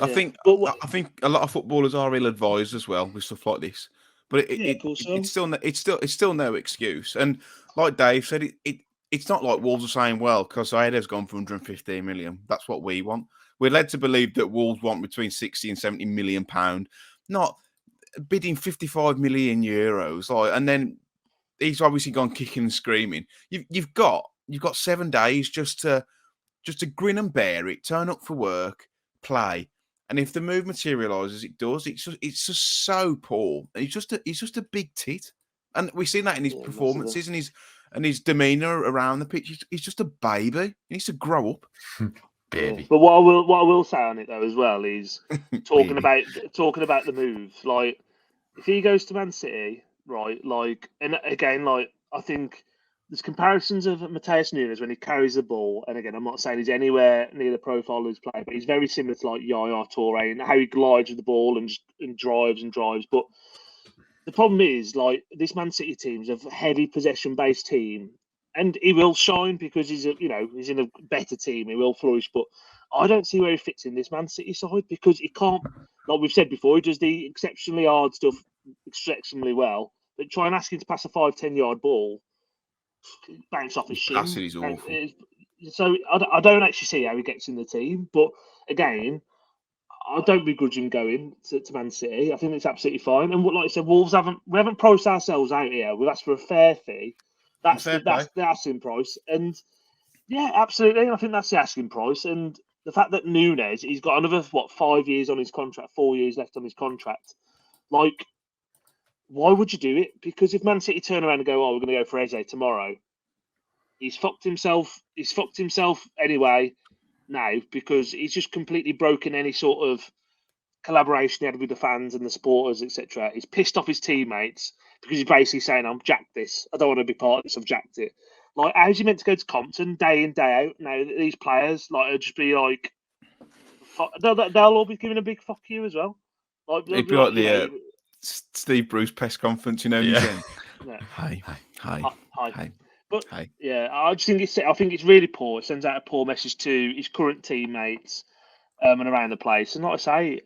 I Yeah. think But I think a lot of footballers are ill-advised as well with stuff like this. But Yeah, of course so. it's still no excuse. And like Dave said, it's not like Wolves are saying, well, Casade's gone for 115 million. That's what we want. We're led to believe that Wolves want between 60 and 70 million pound, not bidding 55 million euros. Like, and then he's obviously gone kicking and screaming. You've got 7 days just to grin and bear it, turn up for work, play. And if the move materialises, it does. It's just so poor. He's just a big tit, and we've seen that in his performances and his demeanour around the pitch. He's just a baby. He needs to grow up. Baby. But what I will say on it though as well is talking about the move. Like if he goes to Man City, right? Like, and again, like I think there's comparisons of Matheus Nunes when he carries the ball. And again, I'm not saying he's anywhere near the profile of his play, but he's very similar to like Yaya Toure and how he glides with the ball and drives and drives. But the problem is, like, this Man City team's a heavy possession-based team, and he will shine because he's in a better team. He will flourish, but I don't see where he fits in this Man City side because he can't. Like we've said before, he does the exceptionally hard stuff exceptionally well, but try and ask him to pass a 5-10 yard ball, bounce off his shin. Passing is awful. So I don't actually see how he gets in the team, but again, I don't begrudge him going to Man City. I think it's absolutely fine. And like I said, Wolves we haven't priced ourselves out here. We've asked for a fair fee. That's the asking price. And yeah, absolutely. I think that's the asking price. And the fact that Nunes, he's got another 5 years on his contract, 4 years left on his contract. Like, why would you do it? Because if Man City turn around and go, "Oh, we're going to go for Eze tomorrow," he's fucked himself. He's fucked himself anyway. Now, because he's just completely broken any sort of collaboration he had with the fans and the supporters, etc. He's pissed off his teammates because he's basically saying, "I'm jacked this. I don't want to be part of this. I've jacked it." Like, how's he meant to go to Compton day in, day out? Now, these players, like, will just be like, they'll all be giving a big fuck you as well. Like, it'd be like the Steve Bruce press conference, Yeah. Hi. But yeah, I think it's really poor. It sends out a poor message to his current teammates and around the place. And like I say,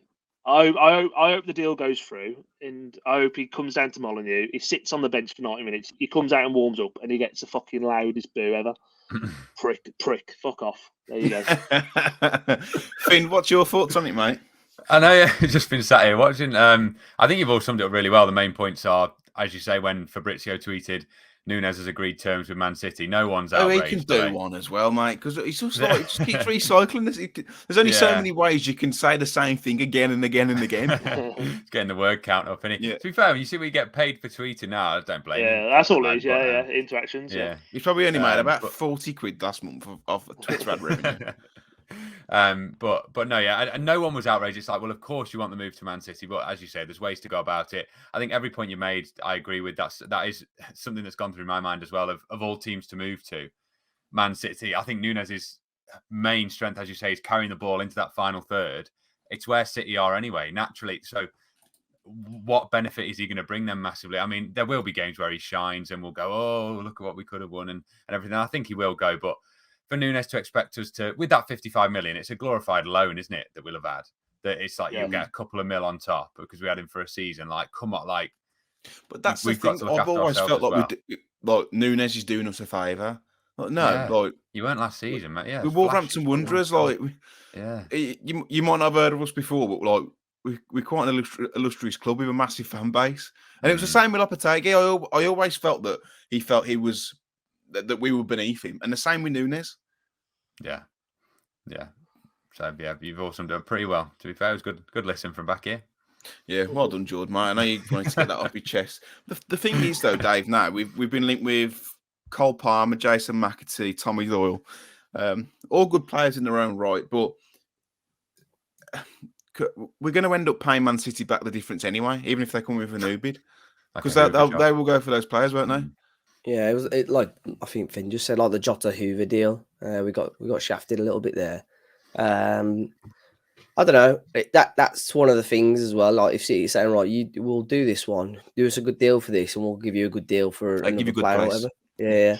I hope the deal goes through, and I hope he comes down to Molineux. He sits on the bench for 90 minutes. He comes out and warms up, and he gets the fucking loudest boo ever. prick, fuck off. There you go. Finn, what's your thoughts on it, mate? I know you've just been sat here watching. I think you've all summed it up really well. The main points are, as you say, when Fabrizio tweeted Nunes has agreed terms with Man City, no one's outraged. He can do one as well, mate, because it's just like, it just keeps recycling this. There's only so many ways you can say the same thing again and again and again. It's getting the word count up, isn't it? Yeah. To be fair, when you see what you get paid for tweeting now, I don't blame you. Yeah, that's all it is. Yeah, interactions. Yeah. He's probably only made about 40 quid last month of Twitter ad revenue. But no, and no one was outraged. It's like, well, of course you want the move to Man City, but as you say, there's ways to go about it. I think every point you made, I agree with. That is something that's gone through my mind as well. Of all teams to move to, Man City, I think Nunes' main strength, as you say, is carrying the ball into that final third. It's where City are anyway, naturally. So what benefit is he going to bring them massively? I mean, there will be games where he shines and we'll go, "Oh, look at what we could have won," and everything. I think he will go, but for Nunes to expect us to, with that 55 million, it's a glorified loan, isn't it? That we'll have had. That it's like you'll get a couple of mil on top because we had him for a season. Like, come on, like. But that's the thing. I've always felt like Nunes is doing us a favour. Like, no, like you weren't last season, mate. Yeah, we Wolverhampton Wanderers. Like, you might not have heard of us before, but like we're quite an illustrious club with a massive fan base. And it was the same with Lopetegui. I always felt that he was. That we were beneath him, and the same with Nunes. Yeah. So you've all summed it up pretty well. To be fair, it was good listen from back here. Yeah, well done, Jord, mate. I know you wanted to get that off your chest. The thing is, though, Dave, now we've been linked with Cole Palmer, Jason McAtee, Tommy Doyle, all good players in their own right, but we're going to end up paying Man City back the difference anyway, even if they come with a new bid, because they will go for those players, won't they? Yeah, it was like I think Finn just said, like the Jota Hoover deal. We got shafted a little bit there. I don't know. That's one of the things as well. Like if City's saying, right, we'll do this one, do us a good deal for this, and we'll give you a good deal for another player or whatever. Yeah.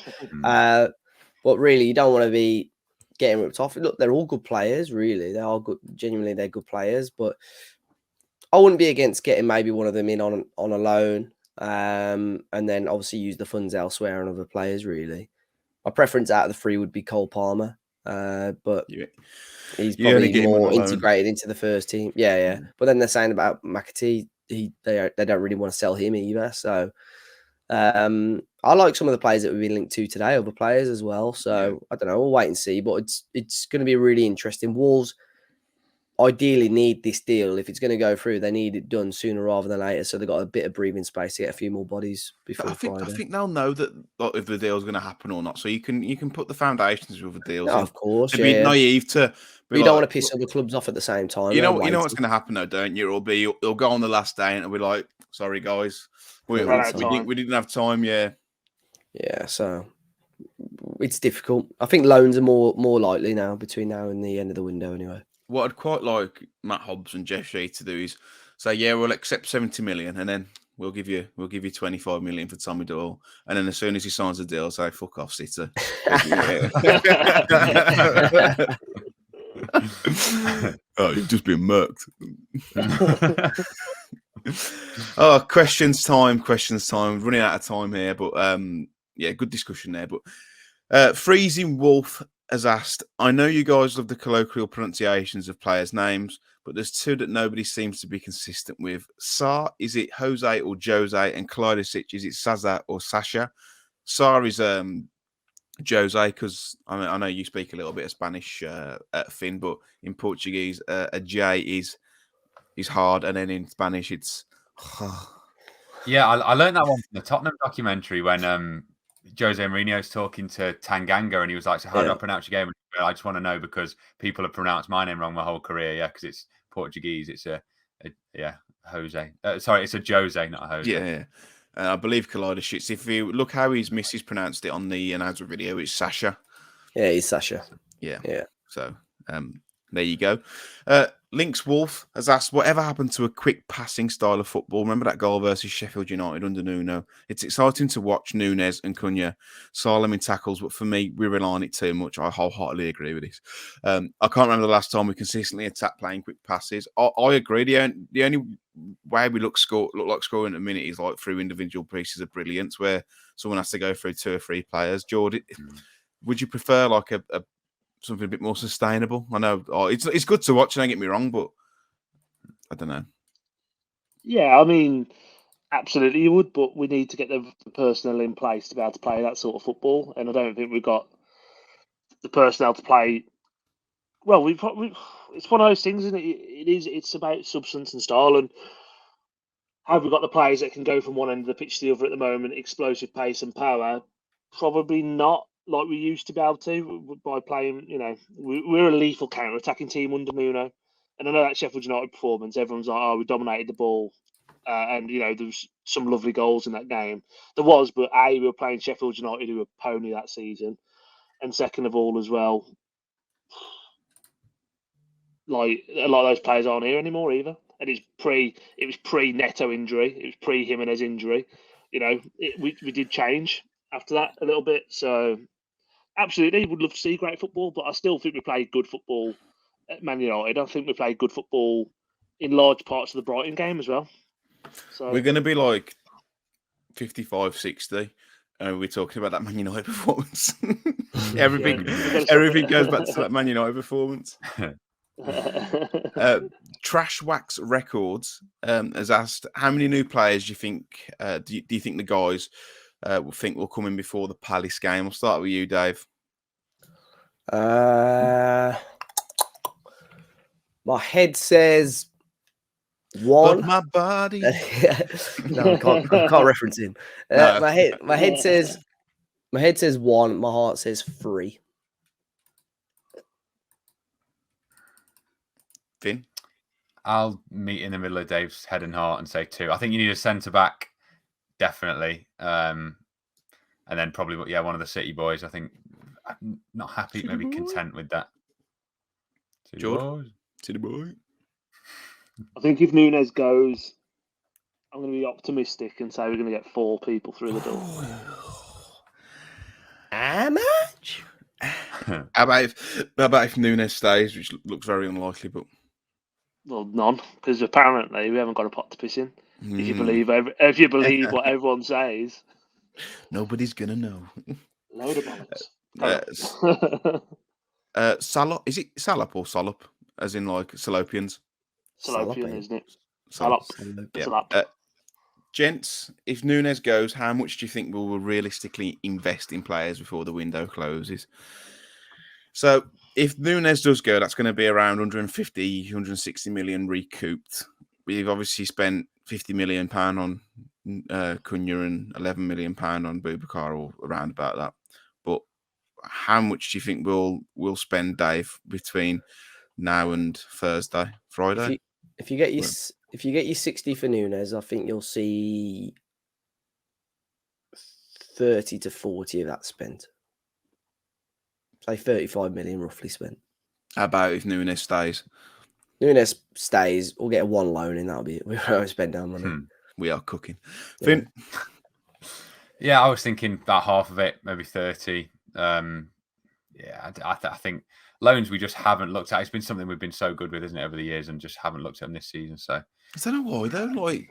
But really, you don't want to be getting ripped off. Look, they're all good players, really. They are good. Genuinely, they're good players. But I wouldn't be against getting maybe one of them in on a loan, and then obviously use the funds elsewhere on other players. Really, my preference out of the three would be Cole Palmer, but he's You only probably get him on more a loan. integrated into the first team. Yeah. But then they're saying about McAtee, they don't really want to sell him either. So I like some of the players that we've been linked to today, other players as well. So I don't know, we'll wait and see. But it's going to be really interesting. Wolves ideally need this deal. If it's going to go through, they need it done sooner rather than later. So they've got a bit of breathing space to get a few more bodies before Friday. I think they'll know that if the deal's going to happen or not. So you can put the foundations with the deals. No, of course, it'd be naive to. But you don't want to piss other clubs off at the same time. You know what's going to happen though, don't you? It'll go on the last day and it'll be like, sorry guys, we didn't have time. Yeah. So it's difficult. I think loans are more likely now between now and the end of the window. Anyway, what I'd quite like Matt Hobbs and Jeff Shee to do is say, we'll accept 70 million, and then we'll give you 25 million for Tommy Doyle, and then as soon as he signs the deal, say fuck off, City. Oh, you've just been murked. Questions time. Running out of time here, but good discussion there. But Freezing Wolf has asked, I know you guys love the colloquial pronunciations of players' names, but there's two that nobody seems to be consistent with. Sa, is it Jose or Jose? And Kalajdzic, is it Sasa or Sasha? Sa is Jose, because I know you speak a little bit of Spanish, Finn, but in Portuguese, a J is hard, and then in Spanish, it's. Yeah, I learned that one from the Tottenham documentary when Jose Mourinho's talking to Tanganga, and he was like, "So how do I pronounce your game?" And I just want to know because people have pronounced my name wrong my whole career. Yeah, because it's Portuguese. It's a Jose. Sorry, it's a Jose, not a Jose. Yeah. I believe Kalajdzic. If you look how his missus pronounced it on the announcer video, it's Sasha. Yeah, he's Sasha. Yeah. So there you go. Lynx Wolf has asked, whatever happened to a quick passing style of football? Remember that goal versus Sheffield United under Nuno? It's exciting to watch Nunes and Cunha Salem in tackles, but for me, we rely on it too much. I wholeheartedly agree with this. I can't remember the last time we consistently attacked playing quick passes. I agree. The only way we look like scoring at a minute is like through individual pieces of brilliance where someone has to go through 2 or 3 players. Jord, would you prefer like a something a bit more sustainable? I know it's good to watch, don't get me wrong, but I don't know. Yeah, I mean, absolutely you would, but we need to get the personnel in place to be able to play that sort of football, and I don't think we've got the personnel to play. Well, it's one of those things, isn't it? It's about substance and style, and have we got the players that can go from one end of the pitch to the other at the moment, explosive pace and power? Probably not like we used to be able to by playing, we're a lethal counter-attacking team under Nuno. And I know that Sheffield United performance, everyone's like, we dominated the ball. And, there's some lovely goals in that game. There was, but we were playing Sheffield United, who were pony that season. And second of all, as well, like, a lot of those players aren't here anymore either. And it was pre-Neto injury. It was pre-Jimenez injury. We did change after that a little bit. So, absolutely, would love to see great football, but I still think we played good football at Man United. I think we played good football in large parts of the Brighton game as well. So we're going to be like 55, 60, and we're talking about that Man United performance. everything goes back to that Man United performance. Trash Wax Records has asked, how many new players do you think? Do you think the guys will come in before the Palace game? I'll start with you, Dave. My head says 1. But my body. No, I can't reference him. No. My head says 1. My heart says 3. Finn? I'll meet in the middle of Dave's head and heart and say 2. I think you need a centre back, definitely, and then probably one of the City boys. I think I'm not happy, maybe content with that. City boy. I think if Nunes goes, I'm going to be optimistic and say we're going to get 4 people through the door. How much? How about if Nunes stays, which looks very unlikely, but Well, none, because apparently we haven't got a pot to piss in. If you mm, believe what everyone says, nobody's gonna know. load of bollocks. Salop, is it Salop or Solop? As in like Salopians? Salopian, isn't it? Salop. Salop. Yeah. Salop. Gents, if Nunes goes, how much do you think we will realistically invest in players before the window closes? So, if Nunes does go, that's going to be around 150, 160 million recouped. We've obviously spent £50 million on Cunha and £11 million on Boubacar, or around about that. But how much do you think we'll spend, Dave, between now and Friday? If you get your 60 for Nunes, I think you'll see 30 to 40 of that spent. Say 35 million roughly spent. How about if Nunes stays? Nunes stays, we'll get a one loan in, that'll be it. We won't spend down money. We are cooking. Yeah. Finn? Yeah, I was thinking about half of it, maybe 30. I think loans we just haven't looked at. It's been something we've been so good with, isn't it, over the years, and just haven't looked at them this season. So I don't know why though. Like,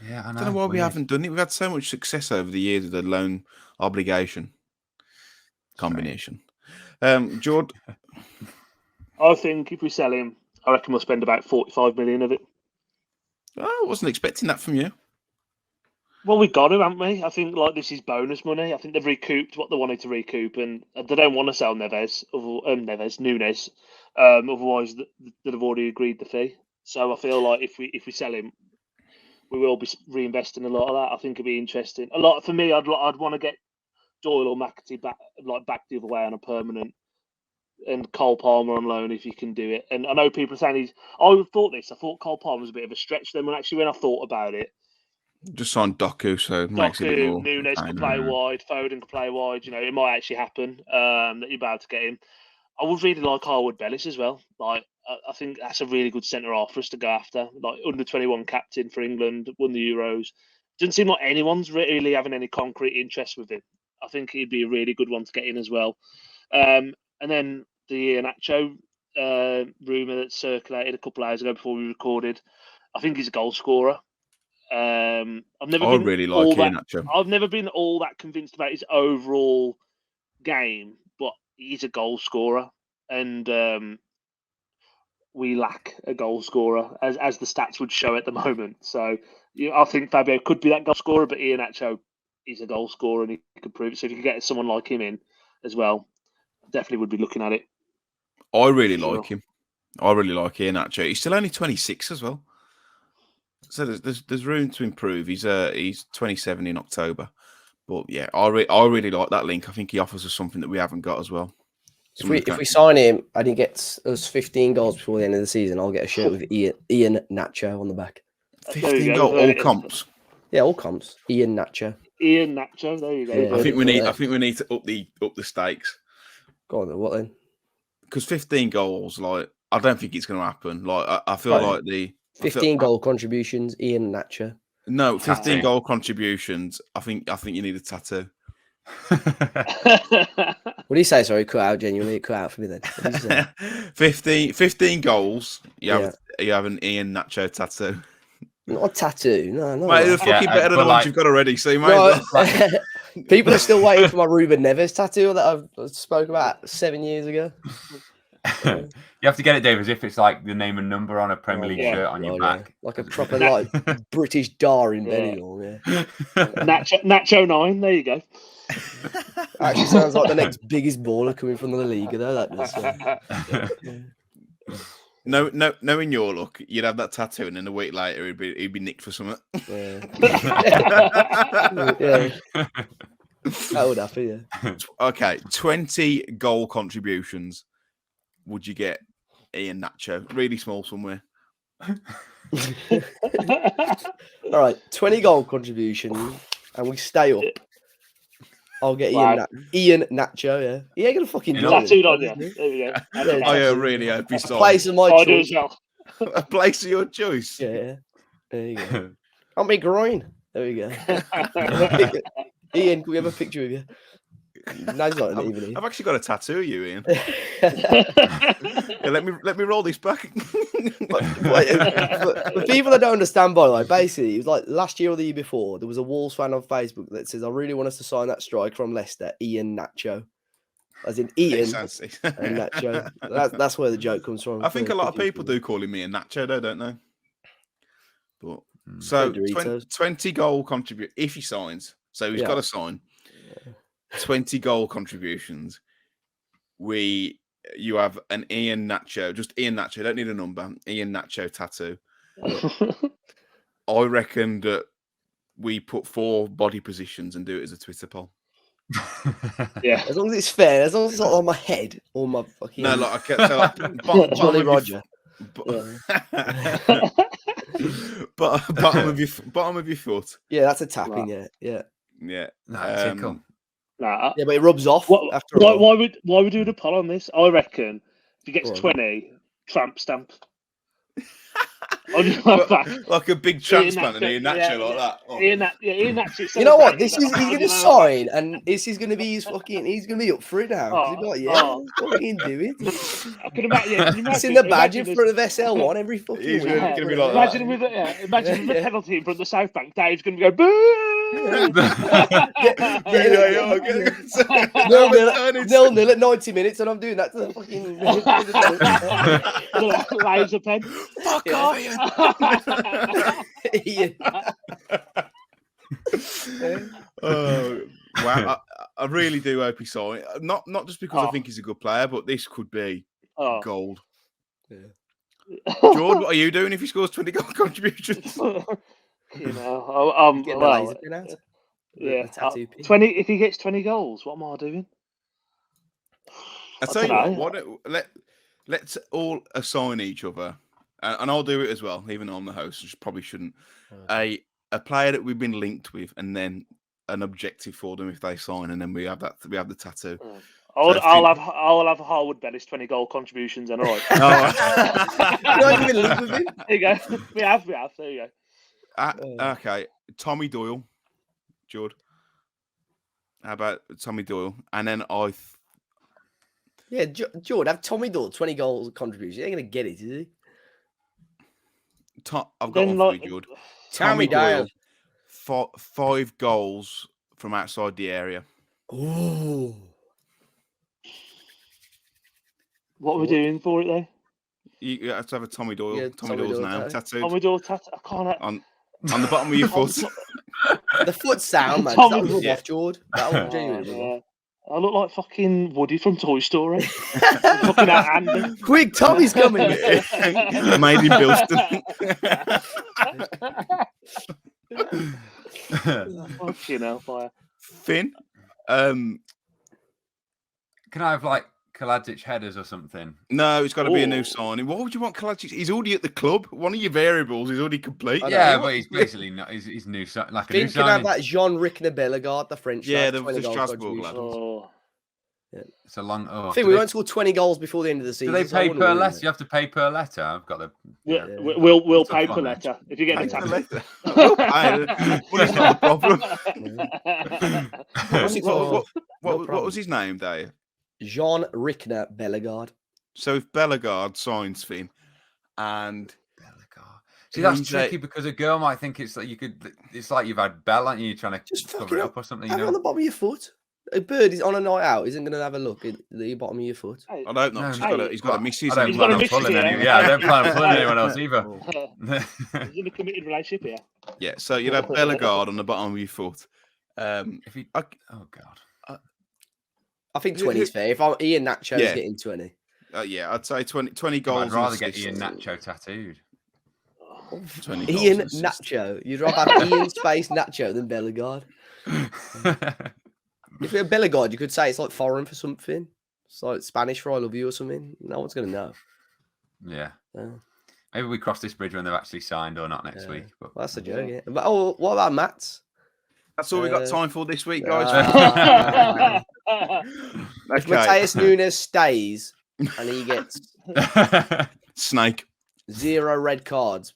yeah, I don't know why we haven't done it. We've had so much success over the years with the loan obligation combination. Jord? I think if we sell him, I reckon we'll spend about 45 million of it. Oh, I wasn't expecting that from you. Well, we got him, haven't we? I think this is bonus money. I think they've recouped what they wanted to recoup, and they don't want to sell Nunes. Otherwise, they'd have already agreed the fee. So I feel like if we sell him, we will be reinvesting a lot of that. I think it'd be interesting. A lot for me. I'd want to get Doyle or McAtee back the other way on a permanent, and Cole Palmer on loan if you can do it. And I know people are saying I thought Cole Palmer was a bit of a stretch. Then when I thought about it. Just on Doku, so it makes it a bit more. Nunes could play wide, Foden could play wide. It might actually happen that you're about to get him. I would really like Harwood Bellis as well. I think that's a really good centre half for us to go after. Under 21 captain for England, won the Euros. Doesn't seem like anyone's really having any concrete interest with him. I think he'd be a really good one to get in as well. And then the Iheanacho rumour that circulated a couple of hours ago before we recorded. I think he's a goal scorer. I've never been all that convinced about his overall game, but he's a goal scorer, and we lack a goal scorer, as the stats would show at the moment. So I think Fabio could be that goal scorer, but Iheanacho is a goal scorer and he could prove it. So if you could get someone like him in as well, definitely would be looking at it. I really like him. I really like Iheanacho. He's still only 26 as well. So there's room to improve. He's 27 in October, but yeah, I really like that link. I think he offers us something that we haven't got as well. If we sign him and he gets us 15 goals before the end of the season, I'll get a shirt with Iheanacho on the back. 15 goals, all comps. Yeah, all comps. Iheanacho. Iheanacho. There you go. Yeah, I think we need to up the stakes. Go on then. What then? Because 15 goals, I don't think it's going to happen. I feel like the 15 goal contributions, Iheanacho. No, 15 goal contributions. I think you need a tattoo. What do you say? Sorry, cut out. Genuinely, cut out for me then. 15 goals. You have an Iheanacho tattoo. Not a tattoo. No. Mate, they're fucking better than the ones you've got already. So you might people are still waiting for my Ruben Neves tattoo that I spoke about 7 years ago. You have to get it, Dave, as if it's like the name and number on a Premier League shirt on your back. Like a proper British dar in Benidorm. Yeah. Nacho 9, there you go. Actually sounds like the next biggest baller coming from the Liga, though. That does. Knowing your luck, you'd have that tattoo, and then a week later, he'd be nicked for something. Yeah. That would happen, yeah. Okay, 20 goal contributions. Would you get Iheanacho? Really small somewhere. All right, 20 goal contribution, and we stay up. I'll get Iheanacho, yeah. He ain't gonna fucking do it. Tattooed on you. There you go. I really hope he's place of my choice. A place of your choice. Yeah. There you go. On me groin. There we go. Ian, can we have a picture of you? No, he's not even here. I've actually got a tattoo of you, Ian. Yeah, let me roll this back. But for people that don't understand, by the way, basically, it was like last year or the year before, there was a Wolves fan on Facebook that says, I really want us to sign that striker from Leicester, Ian Nacho. As in Ian and Nacho. That's where the joke comes from. I think a lot of people do call him Ian Nacho, though, don't they? But so 20 goal contribute if he signs. So he's got to sign 20 goal contributions. You have an Ian Nacho, just Ian Nacho. Don't need a number. Ian Nacho tattoo. I reckon that we put 4 body positions and do it as a Twitter poll. Yeah, as long as it's fair, as long as it's not on my head or my fucking I kept saying Jolly Roger. Bottom of your foot. Yeah, that's a tapping. Yeah. No, tickle. Nah. Yeah, but it rubs off. Why we doing a poll on this? I reckon if he gets 20, tramp stamp. Like a big transplant and Ian Nacho like that. Oh. Ian Nacho. You know what? He's going to sign, and this is going to be his fucking. He's going to be up for it now. What are you doing? I can imagine. It's in the badge in front of SL1 every fucking week. He's going to be like imagine with the penalty in front of the South Bank. Dave's going to go boo. 0-0 at 90 minutes, and I'm doing that to the fucking laser pen. Fuck off, Ian. Oh wow! I really do hope he signs. Not just because I think he's a good player, but this could be gold. Yeah. Jord, what are you doing if he scores 20 goal contributions? You know, yeah, 20. If he gets 20 goals, what am I doing? I tell you what. Let's all assign each other, and I'll do it as well, even though I'm the host. I probably shouldn't. A player that we've been linked with, and then an objective for them if they sign, and then we have the tattoo. I'll have Harwood Bellis 20 goal contributions, and all right. You don't even linked with him. There you go. We have. There you go. Okay, Tommy Doyle, Jord. How about Tommy Doyle? And then Jord, have Tommy Doyle 20 goals contribution. He ain't gonna get it, is he? I've got one for you, Jord. Tommy Doyle, 5 goals from outside the area. Ooh. What are we doing for it though? You have to have a Tommy Doyle. Yeah, Tommy Doyle's name tattooed. Tommy Doyle tattoo. I can't. On the bottom of your foot. The foot sound, man. That would rub off, Jord. That would genuinely. I look like fucking Woody from Toy Story. Fucking Andy. Quick, Tommy's coming. Made in Bilston. Fucking hellfire. Finn, can I have like Kalajdzic headers or something? No, it's got to be a new signing. Why would you want Kalajdzic? He's already at the club. One of your variables is already complete. Yeah, but he's basically not. He's new. Like a new signing. Can have that Jean-Rickner Bellegarde, the French. Yeah, the Strasbourg lad. Yeah. It's a long. I think we won't score 20 goals before the end of the season. Do they pay per letter? You have to pay per letter. I've got the. We'll pay per letter if you get a tattoo. Well, it's not the problem. What was his name, Dave? Jean-Rickner Bellegarde. So if Bellegarde signs Finn, and see that's tricky because a girl might think it's like you could. It's like you've had Bell, aren't you? Trying to just cover it up or something. Have it on the bottom of your foot. A bird is on a night out. Isn't going to have a look at the bottom of your foot. I don't know. He's got a missus. I don't plan on pulling anyone. Yeah, I don't plan on pulling anyone else either. He's in a committed relationship here. Yeah, so you'd have Bellegarde on the bottom of your foot. If he, oh god. I think 20 is fair. If Ian Nacho is getting 20. Yeah, I'd say 20 goals. I'd rather get Ian Nacho tattooed. Ian Nacho. You'd rather have Ian space Nacho than Bellegarde. If you're Bellegarde, you could say it's like foreign for something. It's like Spanish for I love you or something. No one's going to know. Yeah. Maybe we cross this bridge when they've actually signed or not next week. But that's a joke, yeah. But, what about Matt's? That's all we got time for this week, guys. If Matheus Nunes stays and he gets Snake 0 red cards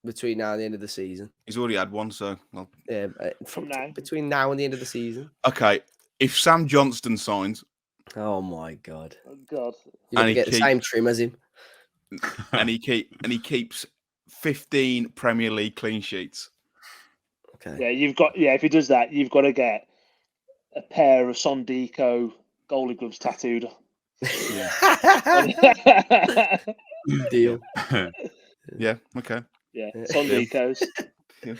between now and the end of the season. He's already had one, so between now and the end of the season. Okay, if Sam Johnston signs Oh my God! Oh, God. You're And gonna he get the same trim as him. and he keeps 15 Premier League clean sheets. Okay. Yeah, if he does that, you've got to get a pair of Sondico goalie gloves tattooed. Deal. Yeah. Okay. Yeah, Sondicos. Yeah.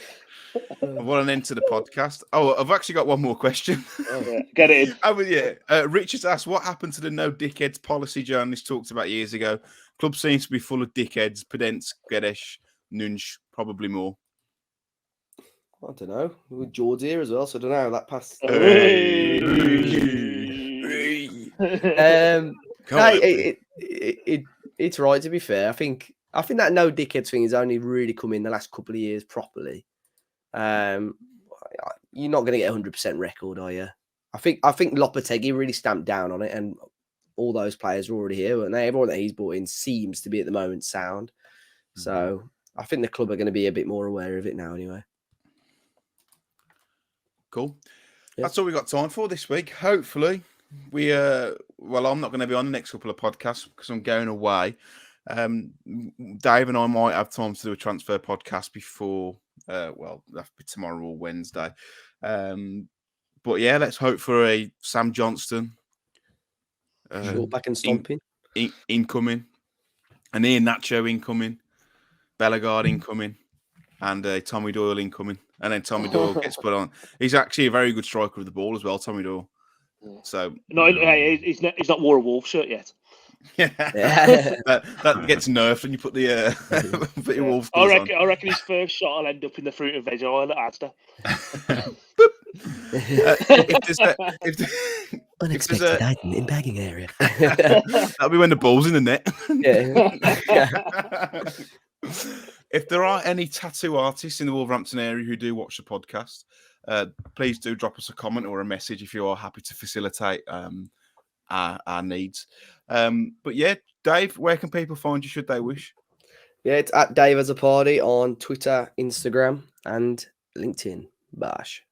I want an end to the podcast. Oh, I've actually got one more question. Yeah, get it in. Oh, yeah. Richard asked, what happened to the no dickheads policy journalists talked about years ago? Club seems to be full of dickheads. Pedence, Gedesh, Nunes, probably more. I don't know. With Jord's here as well, so I don't know. That passed. Hey. It's right, to be fair. I think that no dickheads thing has only really come in the last couple of years properly. You're not going to get 100% record, are you? I think Lopetegui really stamped down on it, and all those players are already here, and everyone that he's brought in seems to be at the moment sound. So I think the club are going to be a bit more aware of it now, anyway. Cool. Yeah. That's all we got time for this week. Hopefully, I'm not going to be on the next couple of podcasts because I'm going away. Dave and I might have time to do a transfer podcast before, that'll be tomorrow or Wednesday. But yeah, let's hope for a Sam Johnston. Short back and stomping. Incoming. An Ian Nacho incoming. Bellegarde incoming. And Tommy Doyle incoming. And then Tommy Doyle gets put on. He's actually a very good striker of the ball as well, Tommy Doyle. So no, he's not wore a Wolf shirt yet. Yeah. that gets nerfed when you put the put your Wolves I on. reckon his first shot will end up in the fruit and veg aisle at Asda. Unexpected item in bagging area. That'll be when the ball's in the net. Yeah. If there are any tattoo artists in the Wolverhampton area who do watch the podcast, please do drop us a comment or a message if you are happy to facilitate our needs. But yeah, Dave, where can people find you should they wish? Yeah, it's at Dave as a Party on Twitter, Instagram, and LinkedIn. Bash.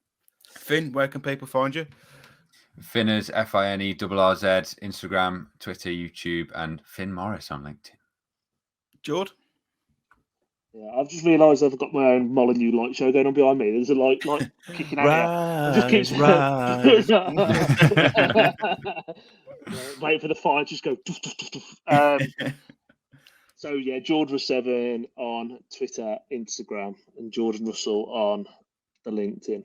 Finn, where can people find you? Finners, FINERRZ, Instagram, Twitter, YouTube, and Finn Morris on LinkedIn. Jord? Yeah, I've just realised I've got my own Molyneux light show going on behind me. There's a light kicking out. Just keeps wait for the fire. Just go. So yeah, Jord7 on Twitter, Instagram, and Jordan Russell on the LinkedIn.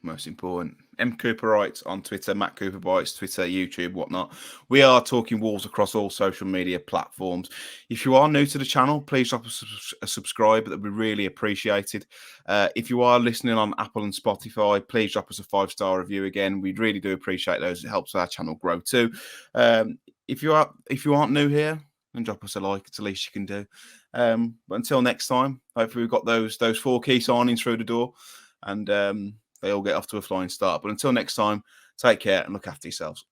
Most important. M. Cooper Wright on Twitter, Matt Cooper Bites, Twitter, YouTube, whatnot. We are talking Wolves across all social media platforms. If you are new to the channel, please drop us a subscribe. That would be really appreciated. If you are listening on Apple and Spotify, please drop us a 5-star review again. We really do appreciate those. It helps our channel grow too. If you aren't new here, then drop us a like. It's the least you can do. But until next time, hopefully we've got those 4 key signings through the door, and they all get off to a flying start. But until next time, take care and look after yourselves.